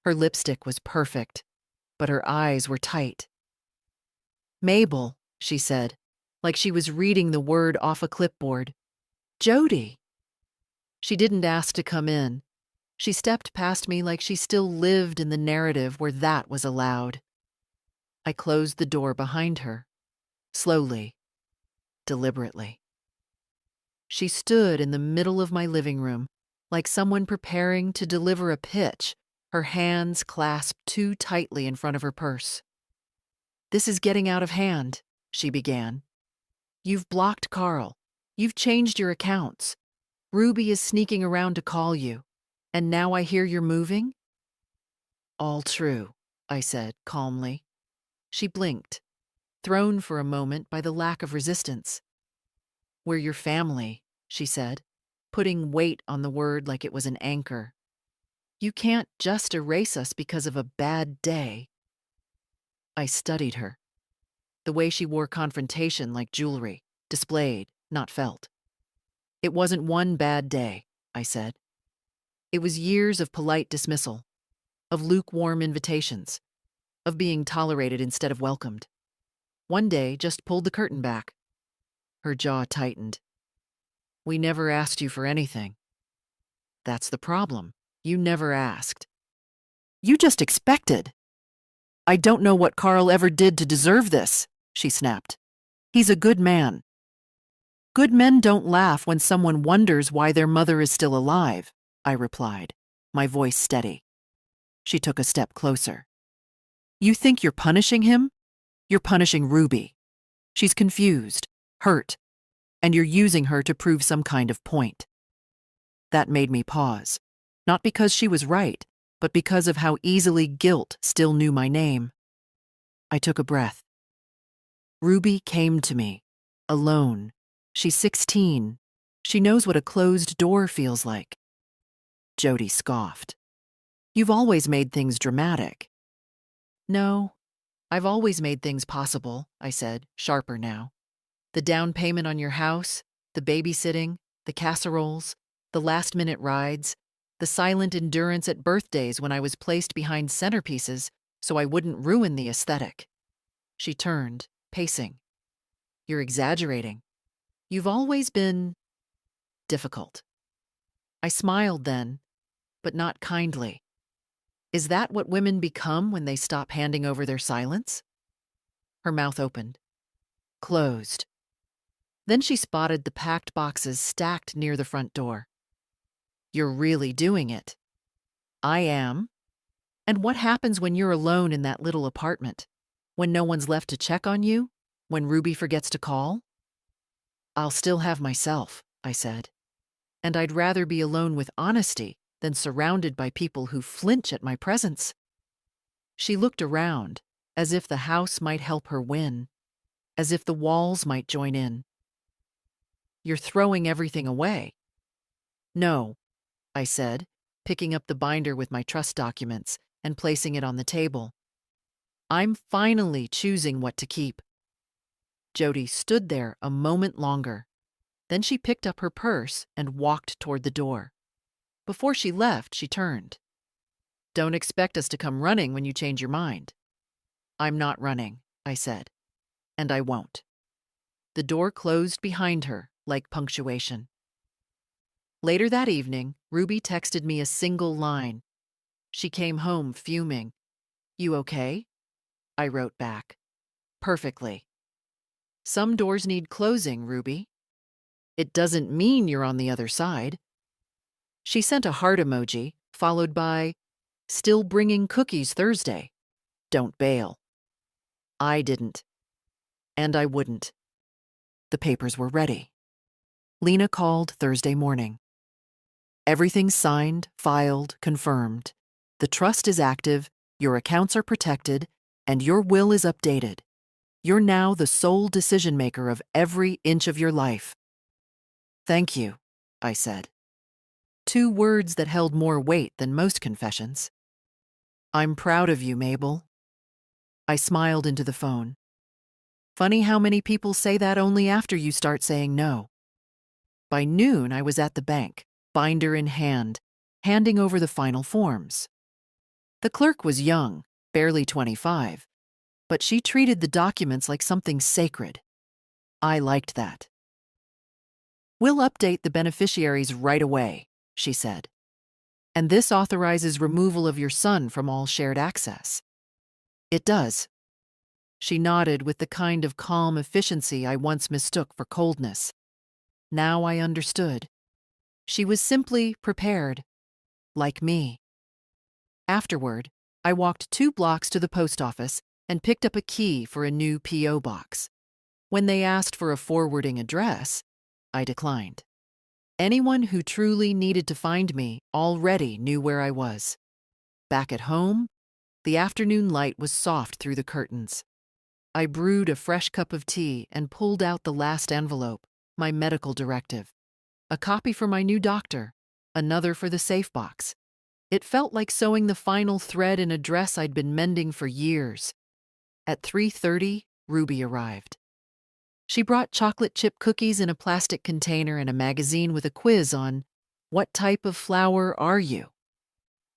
Her lipstick was perfect, but her eyes were tight. Mabel, she said, like she was reading the word off a clipboard. Jody. She didn't ask to come in. She stepped past me like she still lived in the narrative where that was allowed. I closed the door behind her, slowly, deliberately. She stood in the middle of my living room, like someone preparing to deliver a pitch, her hands clasped too tightly in front of her purse. This is getting out of hand, she began. You've blocked Carl. You've changed your accounts. Ruby is sneaking around to call you. And now I hear you're moving? All true, I said calmly. She blinked, thrown for a moment by the lack of resistance. We're your family, she said, putting weight on the word like it was an anchor. You can't just erase us because of a bad day. I studied her. The way she wore confrontation like jewelry, displayed, not felt. It wasn't one bad day, I said. It was years of polite dismissal, of lukewarm invitations, of being tolerated instead of welcomed. One day just pulled the curtain back. Her jaw tightened. We never asked you for anything. That's the problem. You never asked. You just expected. I don't know what Carl ever did to deserve this, she snapped. He's a good man. Good men don't laugh when someone wonders why their mother is still alive, I replied, my voice steady. She took a step closer. You think you're punishing him? You're punishing Ruby. She's confused, hurt, and you're using her to prove some kind of point. That made me pause, not because she was right, but because of how easily guilt still knew my name. I took a breath. Ruby came to me, alone. She's 16. She knows what a closed door feels like. Jody scoffed. You've always made things dramatic. No, I've always made things possible, I said, sharper now. The down payment on your house, the babysitting, the casseroles, the last-minute rides, the silent endurance at birthdays when I was placed behind centerpieces so I wouldn't ruin the aesthetic. She turned, pacing. You're exaggerating. You've always been difficult. I smiled then, but not kindly. Is that what women become when they stop handing over their silence? Her mouth opened, closed. Then she spotted the packed boxes stacked near the front door. You're really doing it. I am. And what happens when you're alone in that little apartment? When no one's left to check on you? When Ruby forgets to call? I'll still have myself, I said. And I'd rather be alone with honesty than surrounded by people who flinch at my presence. She looked around, as if the house might help her win, as if the walls might join in. You're throwing everything away. No, I said, picking up the binder with my trust documents and placing it on the table. I'm finally choosing what to keep. Jody stood there a moment longer. Then she picked up her purse and walked toward the door. Before she left, she turned. Don't expect us to come running when you change your mind. I'm not running, I said, and I won't. The door closed behind her like punctuation. Later that evening, Ruby texted me a single line. She came home fuming. You okay? I wrote back. Perfectly. Some doors need closing, Ruby. It doesn't mean you're on the other side. She sent a heart emoji, followed by, still bringing cookies Thursday. Don't bail. I didn't. And I wouldn't. The papers were ready. Lena called Thursday morning. Everything's signed, filed, confirmed. The trust is active, your accounts are protected, and your will is updated. You're now the sole decision maker of every inch of your life. Thank you, I said. 2 words that held more weight than most confessions. I'm proud of you, Mabel. I smiled into the phone. Funny how many people say that only after you start saying no. By noon, I was at the bank, binder in hand, handing over the final forms. The clerk was young, barely 25, but she treated the documents like something sacred. I liked that. We'll update the beneficiaries right away, she said. And this authorizes removal of your son from all shared access. It does. She nodded with the kind of calm efficiency I once mistook for coldness. Now I understood. She was simply prepared, like me. Afterward, I walked 2 blocks to the post office and picked up a key for a new P.O. box. When they asked for a forwarding address, I declined. Anyone who truly needed to find me already knew where I was. Back at home, the afternoon light was soft through the curtains. I brewed a fresh cup of tea and pulled out the last envelope, my medical directive. A copy for my new doctor, another for the safe box. It felt like sewing the final thread in a dress I'd been mending for years. At 3:30, Ruby arrived. She brought chocolate chip cookies in a plastic container and a magazine with a quiz on, what type of flower are you?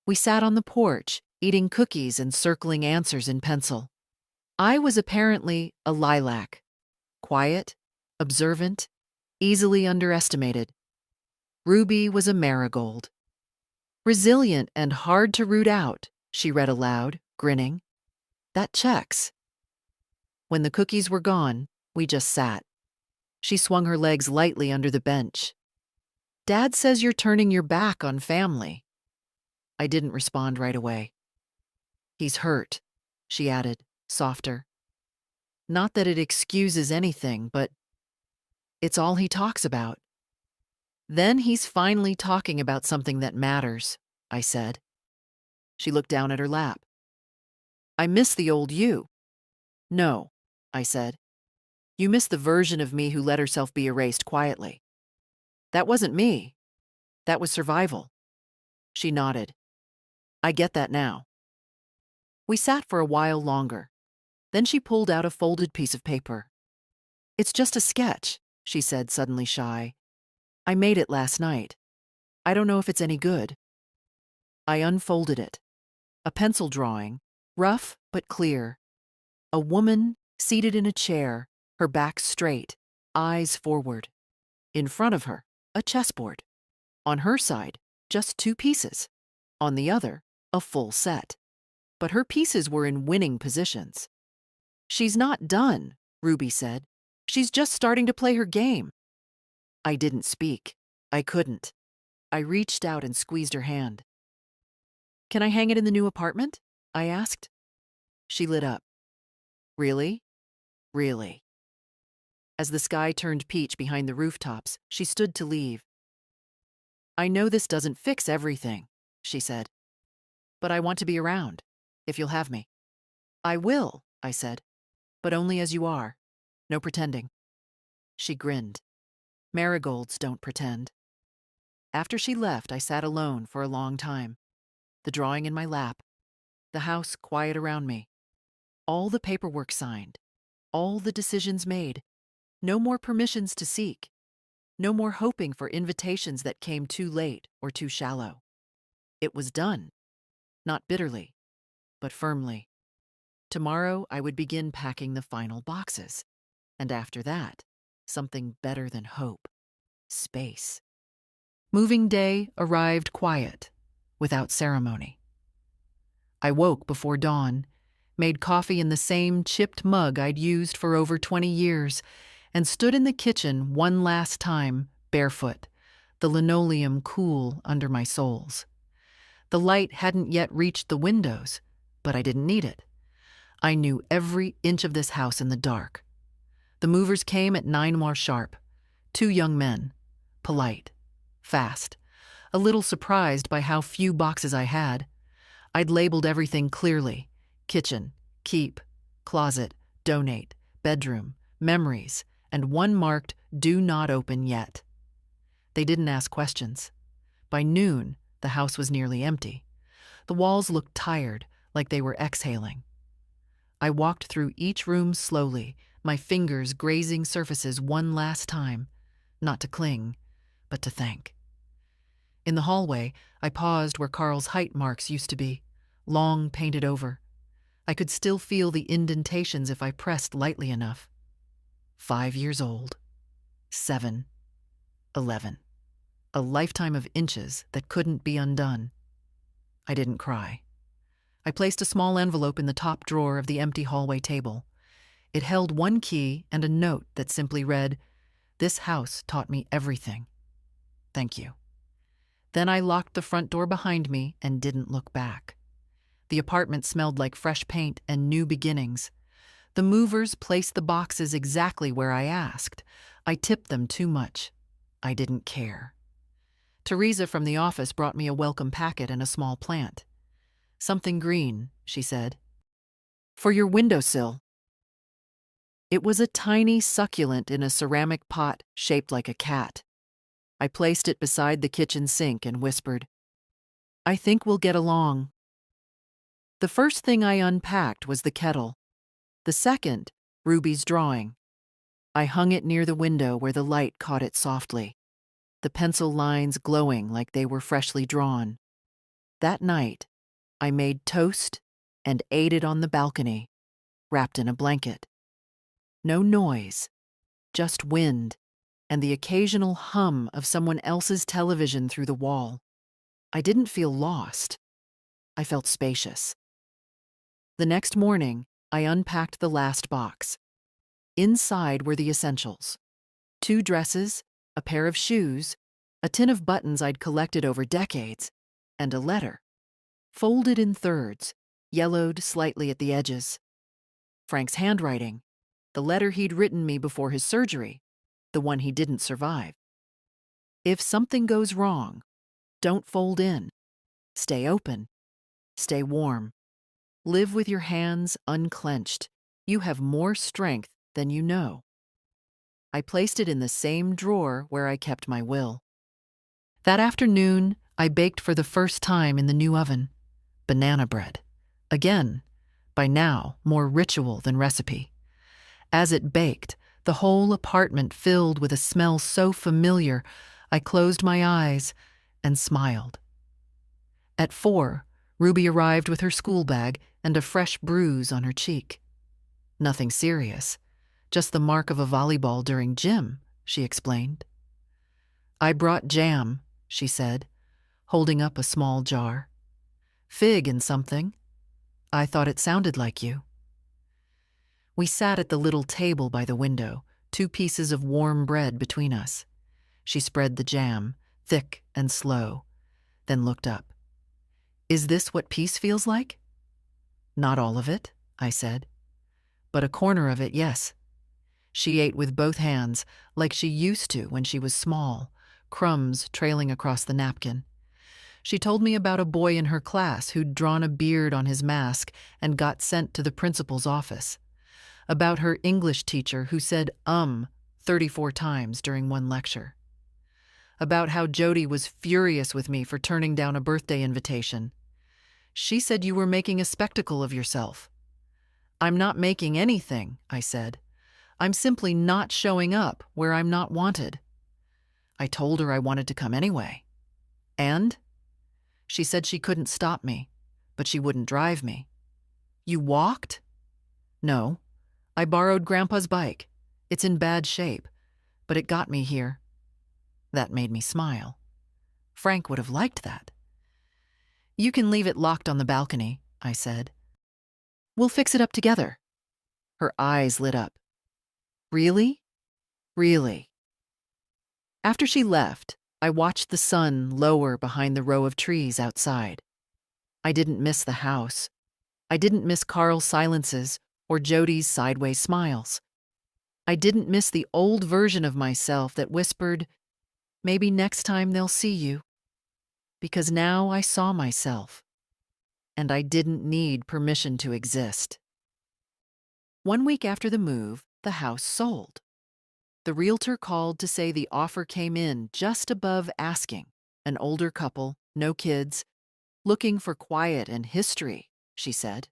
We sat on the porch, eating cookies and circling answers in pencil. I was apparently a lilac. Quiet, observant, easily underestimated. Ruby was a marigold. Resilient and hard to root out, she read aloud, grinning. That checks. When the cookies were gone, we just sat. She swung her legs lightly under the bench. Dad says you're turning your back on family. I didn't respond right away. He's hurt, she added, softer. Not that it excuses anything, but it's all he talks about. Then he's finally talking about something that matters, I said. She looked down at her lap. I miss the old you. No, I said. You miss the version of me who let herself be erased quietly. That wasn't me. That was survival. She nodded. I get that now. We sat for a while longer. Then she pulled out a folded piece of paper. It's just a sketch, she said, suddenly shy. I made it last night. I don't know if it's any good. I unfolded it. A pencil drawing, rough but clear. A woman seated in a chair, her back straight, eyes forward. In front of her, a chessboard. On her side, just 2 pieces. On the other, a full set. But her pieces were in winning positions. She's not done, Ruby said. She's just starting to play her game. I didn't speak. I couldn't. I reached out and squeezed her hand. Can I hang it in the new apartment? I asked. She lit up. Really? Really. As the sky turned peach behind the rooftops, she stood to leave. I know this doesn't fix everything, she said. But I want to be around, if you'll have me. I will, I said. But only as you are. No pretending. She grinned. Marigolds don't pretend. After she left, I sat alone for a long time. The drawing in my lap. The house quiet around me. All the paperwork signed. All the decisions made. No more permissions to seek. No more hoping for invitations that came too late or too shallow. It was done. Not bitterly, but firmly. Tomorrow I would begin packing the final boxes. And after that, something better than hope. Space. Moving day arrived quiet, without ceremony. I woke before dawn, made coffee in the same chipped mug I'd used for over 20 years, and stood in the kitchen one last time, barefoot, the linoleum cool under my soles. The light hadn't yet reached the windows, but I didn't need it. I knew every inch of this house in the dark. The movers came at 9 more sharp. 2 young men, polite, fast, a little surprised by how few boxes I had. I'd labeled everything clearly: kitchen, keep, closet, donate, bedroom, memories, and one marked do not open yet. They didn't ask questions. By noon, the house was nearly empty. The walls looked tired, like they were exhaling. I walked through each room slowly, my fingers grazing surfaces one last time, not to cling, but to thank. In the hallway, I paused where Carl's height marks used to be, long painted over. I could still feel the indentations if I pressed lightly enough. 5 years old. 7. 11. A lifetime of inches that couldn't be undone. I didn't cry. I placed a small envelope in the top drawer of the empty hallway table. It held 1 key and a note that simply read, "This house taught me everything. Thank you." Then I locked the front door behind me and didn't look back. The apartment smelled like fresh paint and new beginnings. The movers placed the boxes exactly where I asked. I tipped them too much. I didn't care. Teresa from the office brought me a welcome packet and a small plant. "Something green," she said. "For your windowsill." It was a tiny succulent in a ceramic pot shaped like a cat. I placed it beside the kitchen sink and whispered, "I think we'll get along." The first thing I unpacked was the kettle. The second, Ruby's drawing. I hung it near the window where the light caught it softly, the pencil lines glowing like they were freshly drawn. That night, I made toast and ate it on the balcony, wrapped in a blanket. No noise, just wind and the occasional hum of someone else's television through the wall. I didn't feel lost. I felt spacious. The next morning, I unpacked the last box. Inside were the essentials: 2 dresses, a pair of shoes, a tin of buttons I'd collected over decades, and a letter, folded in thirds, yellowed slightly at the edges. Frank's handwriting, the letter he'd written me before his surgery, the one he didn't survive. If something goes wrong, don't fold in. Stay open. Stay warm. Live with your hands unclenched. You have more strength than you know. I placed it in the same drawer where I kept my will. That afternoon, I baked for the first time in the new oven. Banana bread. Again, by now, more ritual than recipe. As it baked, the whole apartment filled with a smell so familiar, I closed my eyes and smiled. At 4, Ruby arrived with her school bag and a fresh bruise on her cheek. Nothing serious, just the mark of a volleyball during gym, she explained. I brought jam, she said, holding up a small jar. Fig and something. I thought it sounded like you. We sat at the little table by the window, 2 pieces of warm bread between us. She spread the jam, thick and slow, then looked up. Is this what peace feels like? Not all of it, I said. But a corner of it, yes. She ate with both hands, like she used to when she was small, crumbs trailing across the napkin. She told me about a boy in her class who'd drawn a beard on his mask and got sent to the principal's office. About her English teacher who said 34 times during one lecture. About how Jody was furious with me for turning down a birthday invitation. She said you were making a spectacle of yourself. I'm not making anything, I said. I'm simply not showing up where I'm not wanted. I told her I wanted to come anyway. And? She said she couldn't stop me, but she wouldn't drive me. You walked? No. I borrowed Grandpa's bike. It's in bad shape, but it got me here. That made me smile. Frank would have liked that. You can leave it locked on the balcony, I said. We'll fix it up together. Her eyes lit up. Really? Really? After she left, I watched the sun lower behind the row of trees outside. I didn't miss the house. I didn't miss Carl's silences or Jody's sideways smiles. I didn't miss the old version of myself that whispered, maybe next time they'll see you. Because now I saw myself, and I didn't need permission to exist. 1 week after the move, the house sold. The realtor called to say the offer came in just above asking. An older couple, no kids, looking for quiet and history, she said.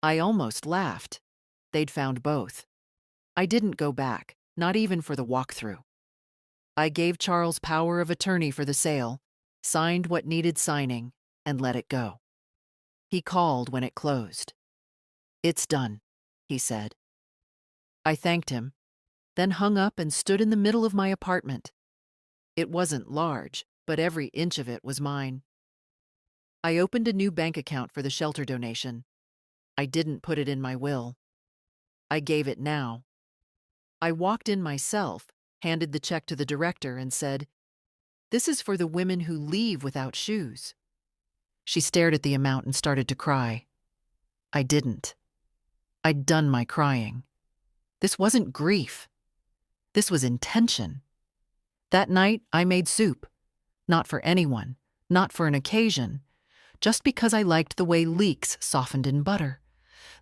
I almost laughed. They'd found both. I didn't go back, not even for the walkthrough. I gave Charles power of attorney for the sale, signed what needed signing, and let it go. He called when it closed. It's done, he said. I thanked him, then hung up and stood in the middle of my apartment. It wasn't large, but every inch of it was mine. I opened a new bank account for the shelter donation. I didn't put it in my will. I gave it now. I walked in myself, handed the check to the director, and said, "This is for the women who leave without shoes." She stared at the amount and started to cry. I didn't. I'd done my crying. This wasn't grief. This was intention. That night, I made soup. Not for anyone, not for an occasion, just because I liked the way leeks softened in butter.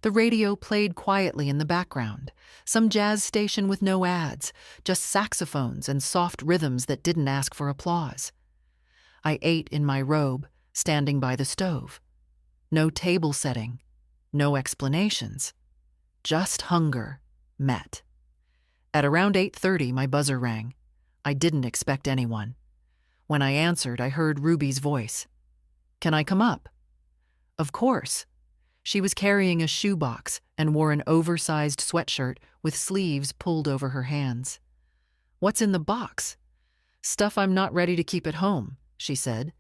The radio played quietly in the background, some jazz station with no ads, just saxophones and soft rhythms that didn't ask for applause. I ate in my robe, standing by the stove. No table setting, no explanations. Just hunger, met. At around 8:30, my buzzer rang. I didn't expect anyone. When I answered, I heard Ruby's voice. "Can I come up?" Of course. She was carrying a shoebox and wore an oversized sweatshirt with sleeves pulled over her hands. "What's in the box?" "Stuff I'm not ready to keep at home," she said.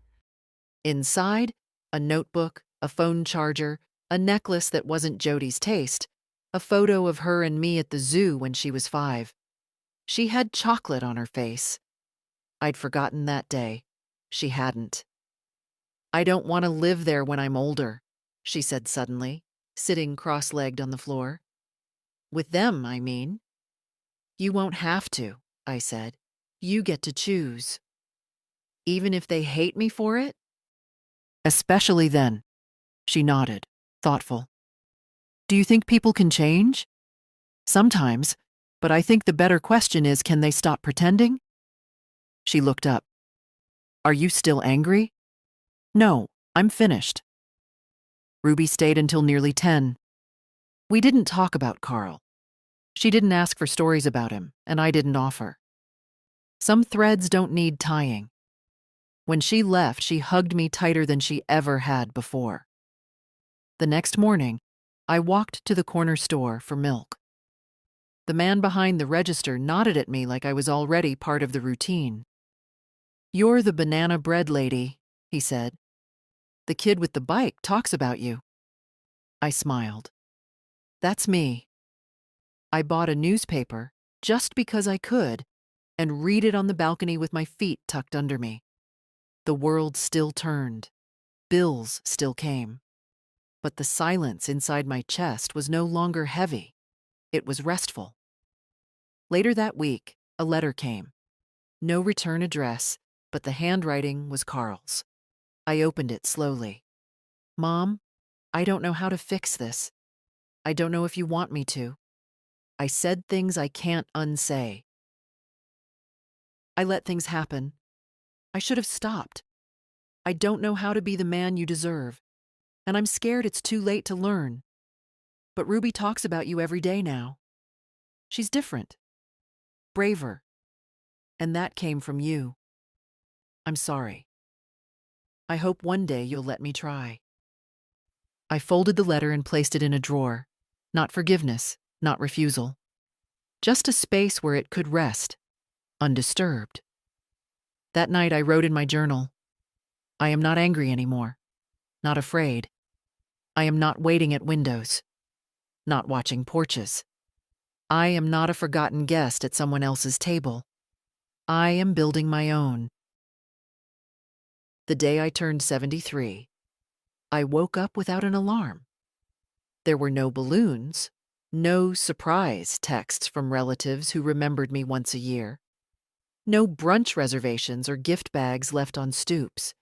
Inside, a notebook, a phone charger, a necklace that wasn't Jody's taste, a photo of her and me at the zoo when she was 5. She had chocolate on her face. I'd forgotten that day. She hadn't. "I don't want to live there when I'm older," she said suddenly, sitting cross-legged on the floor. "With them, I mean." "You won't have to," I said. You get to choose. Even if they hate me for it? Especially then. She nodded, thoughtful. Do you think people can change? Sometimes, but I think the better question is, can they stop pretending? She looked up. Are you still angry? No, I'm finished. Ruby stayed until nearly 10. We didn't talk about Carl. She didn't ask for stories about him, and I didn't offer. Some threads don't need tying. When she left, she hugged me tighter than she ever had before. The next morning, I walked to the corner store for milk. The man behind the register nodded at me like I was already part of the routine. You're the banana bread lady, he said. The kid with the bike talks about you. I smiled. That's me. I bought a newspaper just because I could and read it on the balcony with my feet tucked under me. The world still turned. Bills still came. But the silence inside my chest was no longer heavy. It was restful. Later that week, a letter came. No return address, but the handwriting was Carl's. I opened it slowly. Mom, I don't know how to fix this. I don't know if you want me to. I said things I can't unsay. I let things happen. I should have stopped. I don't know how to be the man you deserve, and I'm scared it's too late to learn. But Ruby talks about you every day now. She's different, braver, and that came from you. I'm sorry. I hope one day you'll let me try. I folded the letter and placed it in a drawer. Not forgiveness, not refusal. Just a space where it could rest, undisturbed. That night I wrote in my journal, I am not angry anymore, not afraid. I am not waiting at windows, not watching porches. I am not a forgotten guest at someone else's table. I am building my own. The day I turned 73, I woke up without an alarm. There were no balloons, no surprise texts from relatives who remembered me once a year, no brunch reservations or gift bags left on stoops,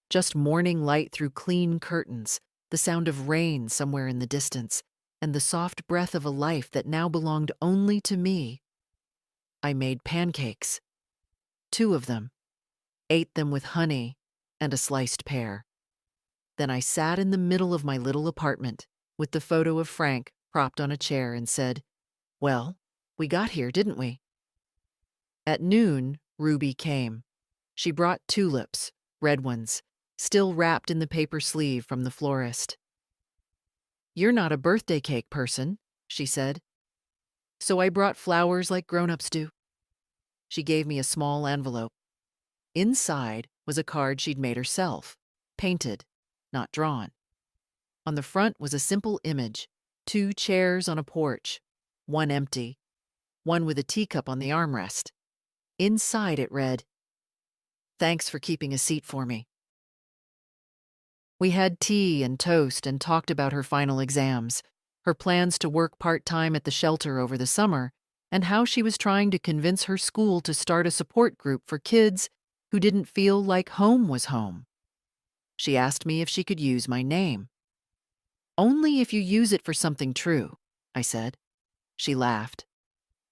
just morning light through clean curtains, the sound of rain somewhere in the distance, and the soft breath of a life that now belonged only to me. I made pancakes, 2 of them, ate them with honey and a sliced pear. Then I sat in the middle of my little apartment with the photo of Frank propped on a chair and said, well, we got here, didn't we? At noon, Ruby came. She brought tulips, red ones, still wrapped in the paper sleeve from the florist. You're not a birthday cake person, she said. So I brought flowers like grown-ups do. She gave me a small envelope. Inside was a card she'd made herself, painted, not drawn. On the front was a simple image, 2 chairs on a porch, one empty, one with a teacup on the armrest. Inside it read, "Thanks for keeping a seat for me." We had tea and toast and talked about her final exams, her plans to work part-time at the shelter over the summer, and how she was trying to convince her school to start a support group for kids who didn't feel like home was home. She asked me if she could use my name. Only if you use it for something true, I said. She laughed.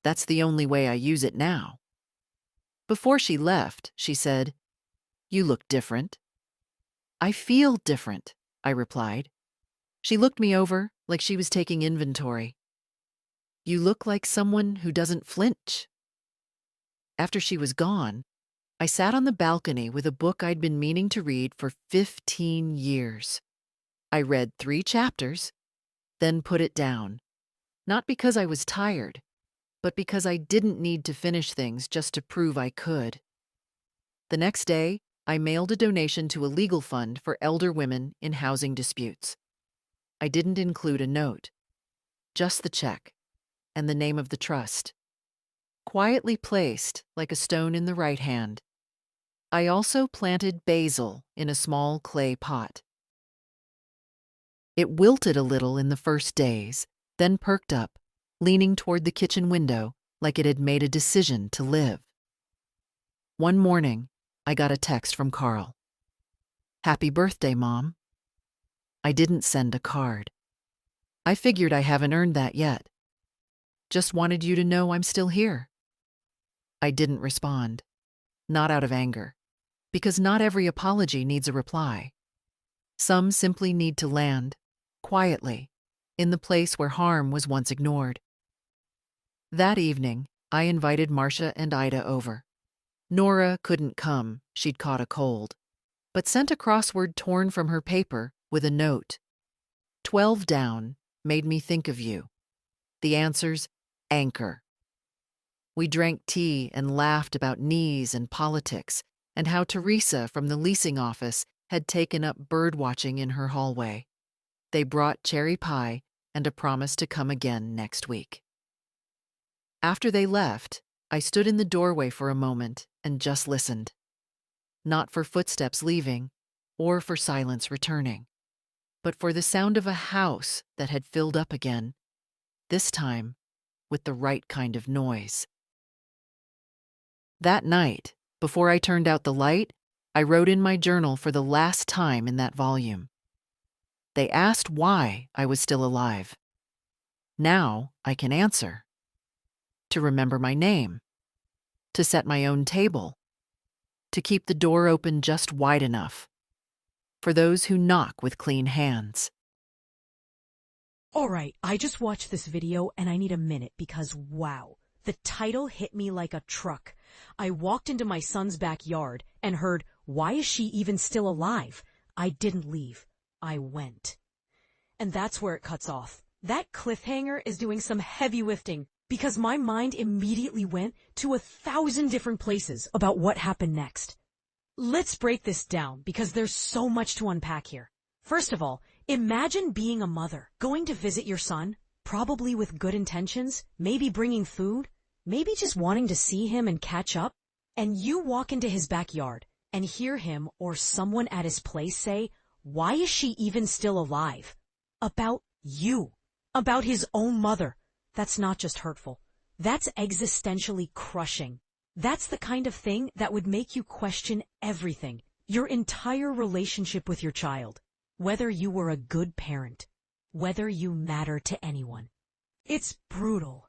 That's the only way I use it now. Before she left, she said, "You look different." "I feel different," I replied. She looked me over like she was taking inventory. "You look like someone who doesn't flinch." After she was gone, I sat on the balcony with a book I'd been meaning to read for 15 years. I read 3 chapters, then put it down. Not because I was tired, but because I didn't need to finish things just to prove I could. The next day, I mailed a donation to a legal fund for elder women in housing disputes. I didn't include a note, just the check and the name of the trust, quietly placed like a stone in the right hand. I also planted basil in a small clay pot. It wilted a little in the first days, then perked up, leaning toward the kitchen window like it had made a decision to live. One morning, I got a text from Carl. "Happy birthday, Mom." I didn't send a card. I figured I haven't earned that yet. Just wanted you to know I'm still here. I didn't respond, not out of anger, because not every apology needs a reply. Some simply need to land, quietly, in the place where harm was once ignored. That evening, I invited Marcia and Ida over. Nora couldn't come, she'd caught a cold, but sent a crossword torn from her paper with a note. 12 down made me think of you. The answer's anchor. We drank tea and laughed about knees and politics and how Teresa from the leasing office had taken up bird watching in her hallway. They brought cherry pie and a promise to come again next week. After they left, I stood in the doorway for a moment and just listened. Not for footsteps leaving or for silence returning, but for the sound of a house that had filled up again, this time with the right kind of noise. That night, before I turned out the light, I wrote in my journal for the last time in that volume. They asked why I was still alive. Now I can answer. To remember my name. To set my own table. To keep the door open just wide enough. For those who knock with clean hands. All right, I just watched this video and I need a minute because wow, the title hit me like a truck. I walked into my son's backyard and heard, "Why is she even still alive?" I didn't leave. I went. And that's where it cuts off. That cliffhanger is doing some heavy lifting because my mind immediately went to 1,000 different places about what happened next. Let's break this down because there's so much to unpack here. First of all, imagine being a mother, going to visit your son, probably with good intentions, maybe bringing food, maybe just wanting to see him and catch up, and you walk into his backyard and hear him or someone at his place say, "Why is she even still alive?" About you, about his own mother. That's not just hurtful. That's existentially crushing. That's the kind of thing that would make you question everything, your entire relationship with your child, whether you were a good parent, whether you matter to anyone. It's brutal.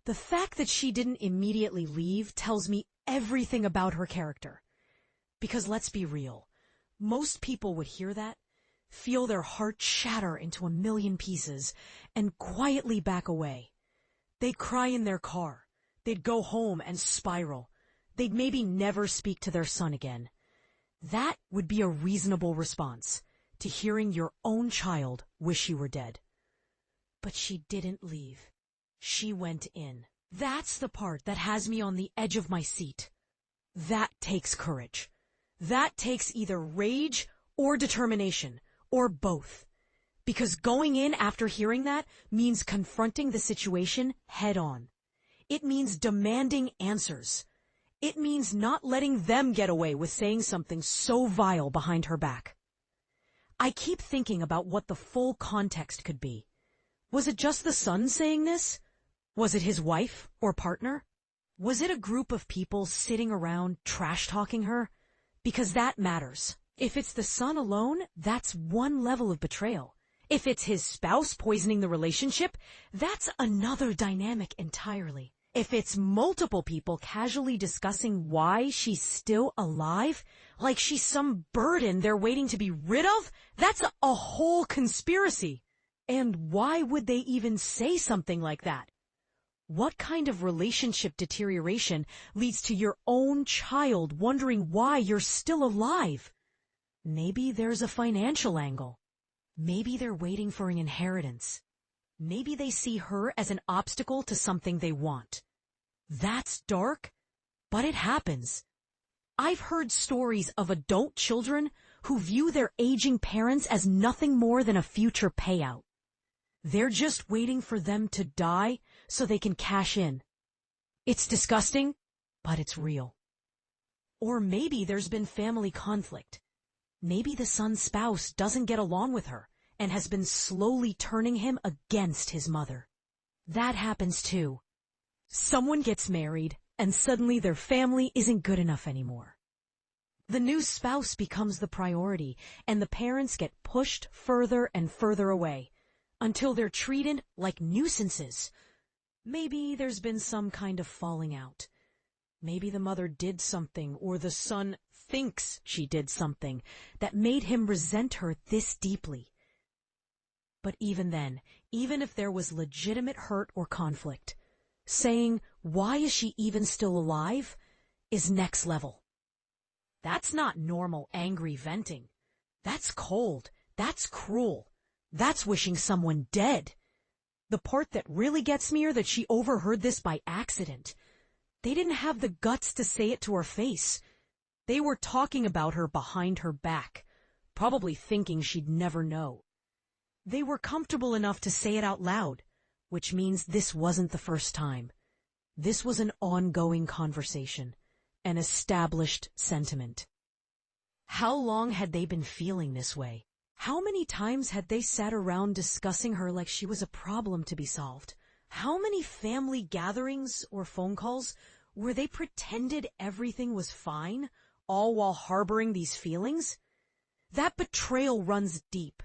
The fact that she didn't immediately leave tells me everything about her character. Because let's be real, most people would hear that, feel their heart shatter into a million pieces, and quietly back away. They'd cry in their car. They'd go home and spiral. They'd maybe never speak to their son again. That would be a reasonable response to hearing your own child wish you were dead. But she didn't leave. She went in. That's the part that has me on the edge of my seat. That takes courage. That takes either rage or determination, or both. Because going in after hearing that means confronting the situation head on. It means demanding answers. It means not letting them get away with saying something so vile behind her back. I keep thinking about what the full context could be. Was it just the son saying this? Was it his wife or partner? Was it a group of people sitting around trash-talking her? Because that matters. If it's the son alone, that's one level of betrayal. If it's his spouse poisoning the relationship, that's another dynamic entirely. If it's multiple people casually discussing why she's still alive, like she's some burden they're waiting to be rid of, that's a whole conspiracy. And why would they even say something like that? What kind of relationship deterioration leads to your own child wondering why you're still alive? Maybe there's a financial angle. Maybe they're waiting for an inheritance. Maybe they see her as an obstacle to something they want. That's dark, but it happens. I've heard stories of adult children who view their aging parents as nothing more than a future payout. They're just waiting for them to die so they can cash in. It's disgusting, but it's real. Or maybe there's been family conflict. Maybe the son's spouse doesn't get along with her and has been slowly turning him against his mother. That happens too. Someone gets married, and suddenly their family isn't good enough anymore. The new spouse becomes the priority, and the parents get pushed further and further away, until they're treated like nuisances. Maybe there's been some kind of falling out. Maybe the mother did something, or the son thinks she did something, that made him resent her this deeply. But even then, even if there was legitimate hurt or conflict, saying, "Why is she even still alive?" is next level. That's not normal angry venting. That's cold. That's cruel. That's wishing someone dead. The part that really gets me is that she overheard this by accident. They didn't have the guts to say it to her face. They were talking about her behind her back, probably thinking she'd never know. They were comfortable enough to say it out loud, which means this wasn't the first time. This was an ongoing conversation, an established sentiment. How long had they been feeling this way? How many times had they sat around discussing her like she was a problem to be solved? How many family gatherings or phone calls where they pretended everything was fine, all while harboring these feelings? That betrayal runs deep.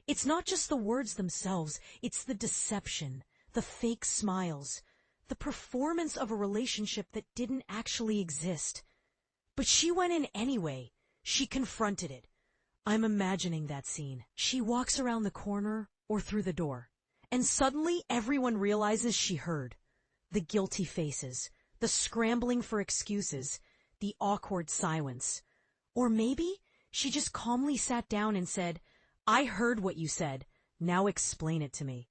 It's not just the words themselves, it's the deception, the fake smiles, the performance of a relationship that didn't actually exist. But she went in anyway. She confronted it. I'm imagining that scene. She walks around the corner or through the door, and suddenly everyone realizes she heard. The guilty faces, the scrambling for excuses, the awkward silence. Or maybe she just calmly sat down and said, "I heard what you said. Now explain it to me."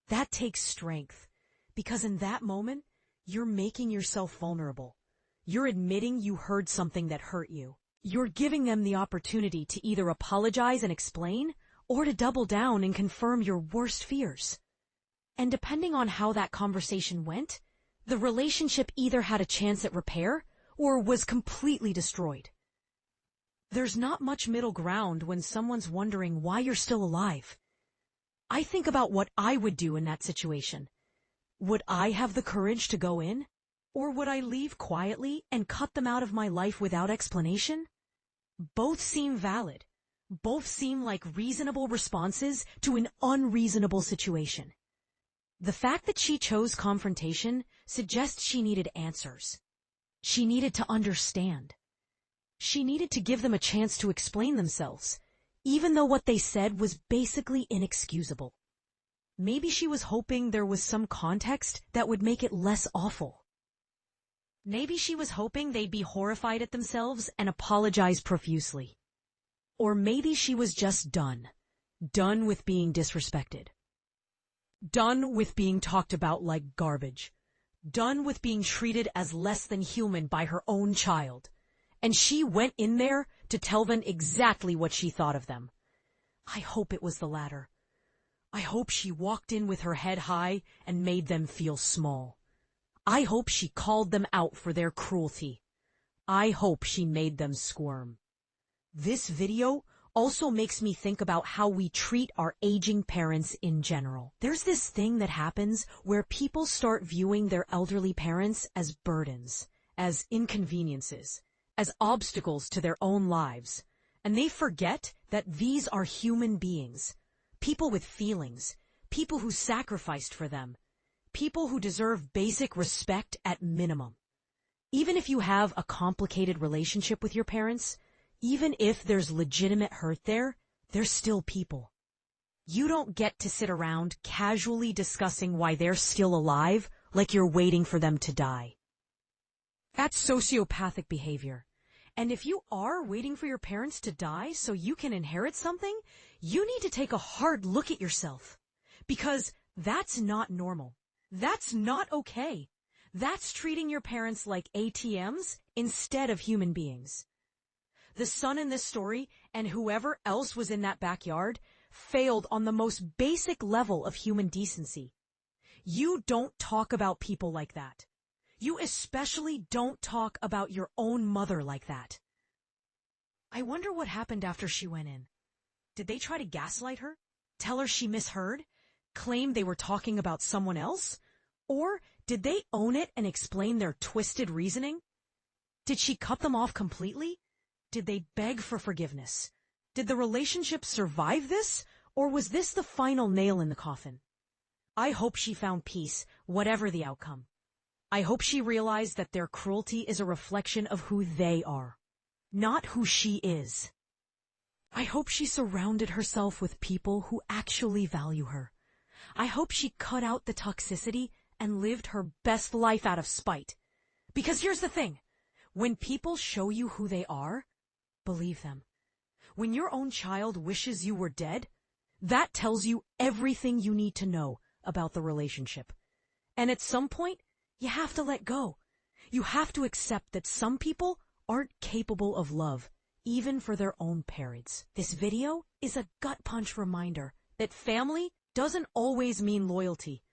That takes strength, because in that moment, you're making yourself vulnerable. You're admitting you heard something that hurt you. You're giving them the opportunity to either apologize and explain, or to double down and confirm your worst fears. And depending on how that conversation went, the relationship either had a chance at repair or was completely destroyed. There's not much middle ground when someone's wondering why you're still alive. I think about what I would do in that situation. Would I have the courage to go in? Or would I leave quietly and cut them out of my life without explanation? Both seem valid. Both seem like reasonable responses to an unreasonable situation. The fact that she chose confrontation suggests she needed answers. She needed to understand. She needed to give them a chance to explain themselves, even though what they said was basically inexcusable. Maybe she was hoping there was some context that would make it less awful. Maybe she was hoping they'd be horrified at themselves and apologize profusely. Or maybe she was just done. Done with being disrespected. Done with being talked about like garbage. Done with being treated as less than human by her own child. And she went in there to tell them exactly what she thought of them. I hope it was the latter. I hope she walked in with her head high and made them feel small. I hope she called them out for their cruelty. I hope she made them squirm. This video also makes me think about how we treat our aging parents in general. There's this thing that happens where people start viewing their elderly parents as burdens, as inconveniences, as obstacles to their own lives. And they forget that these are human beings, people with feelings, people who sacrificed for them, people who deserve basic respect at minimum. Even if you have a complicated relationship with your parents, even if there's legitimate hurt there, they're still people. You don't get to sit around casually discussing why they're still alive like you're waiting for them to die. That's sociopathic behavior. And if you are waiting for your parents to die so you can inherit something, you need to take a hard look at yourself. Because that's not normal. That's not okay. That's treating your parents like ATMs instead of human beings. The son in this story, and whoever else was in that backyard, failed on the most basic level of human decency. You don't talk about people like that. You especially don't talk about your own mother like that. I wonder what happened after she went in. Did they try to gaslight her? Tell her she misheard? Claim they were talking about someone else? Or Did they own it and explain their twisted reasoning? Did she cut them off completely? Did they beg for forgiveness? Did the relationship survive this, or was this the final nail in the coffin? I hope she found peace, whatever the outcome. I hope she realized that their cruelty is a reflection of who they are, not who she is. I hope she surrounded herself with people who actually value her. I hope she cut out the toxicity and lived her best life out of spite. Because here's the thing. When people show you who they are, believe them. When your own child wishes you were dead, that tells you everything you need to know about the relationship. And at some point, you have to let go. You have to accept that some people aren't capable of love, even for their own parents. This video is a gut punch reminder that family doesn't always mean loyalty.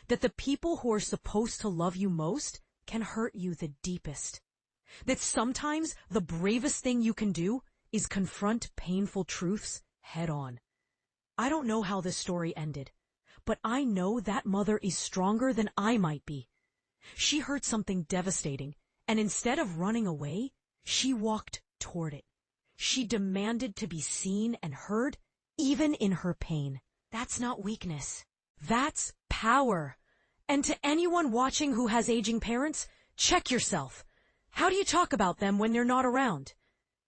That the people who are supposed to love you most can hurt you the deepest. That sometimes the bravest thing you can do is confront painful truths head on. I don't know how this story ended, but I know that mother is stronger than I might be. She heard something devastating, and instead of running away, she walked toward it. She demanded to be seen and heard, even in her pain. That's not weakness. That's power. And to anyone watching who has aging parents, check yourself. How do you talk about them when they're not around?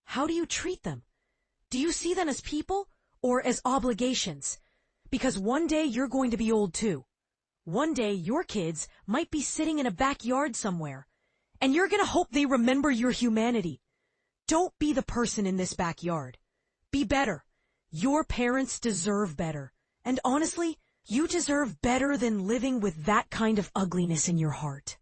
How do you treat them? Do you see them as people or as obligations? Because one day you're going to be old too. One day your kids might be sitting in a backyard somewhere, and you're going to hope they remember your humanity. Don't be the person in this backyard. Be better. Your parents deserve better. And honestly, you deserve better than living with that kind of ugliness in your heart.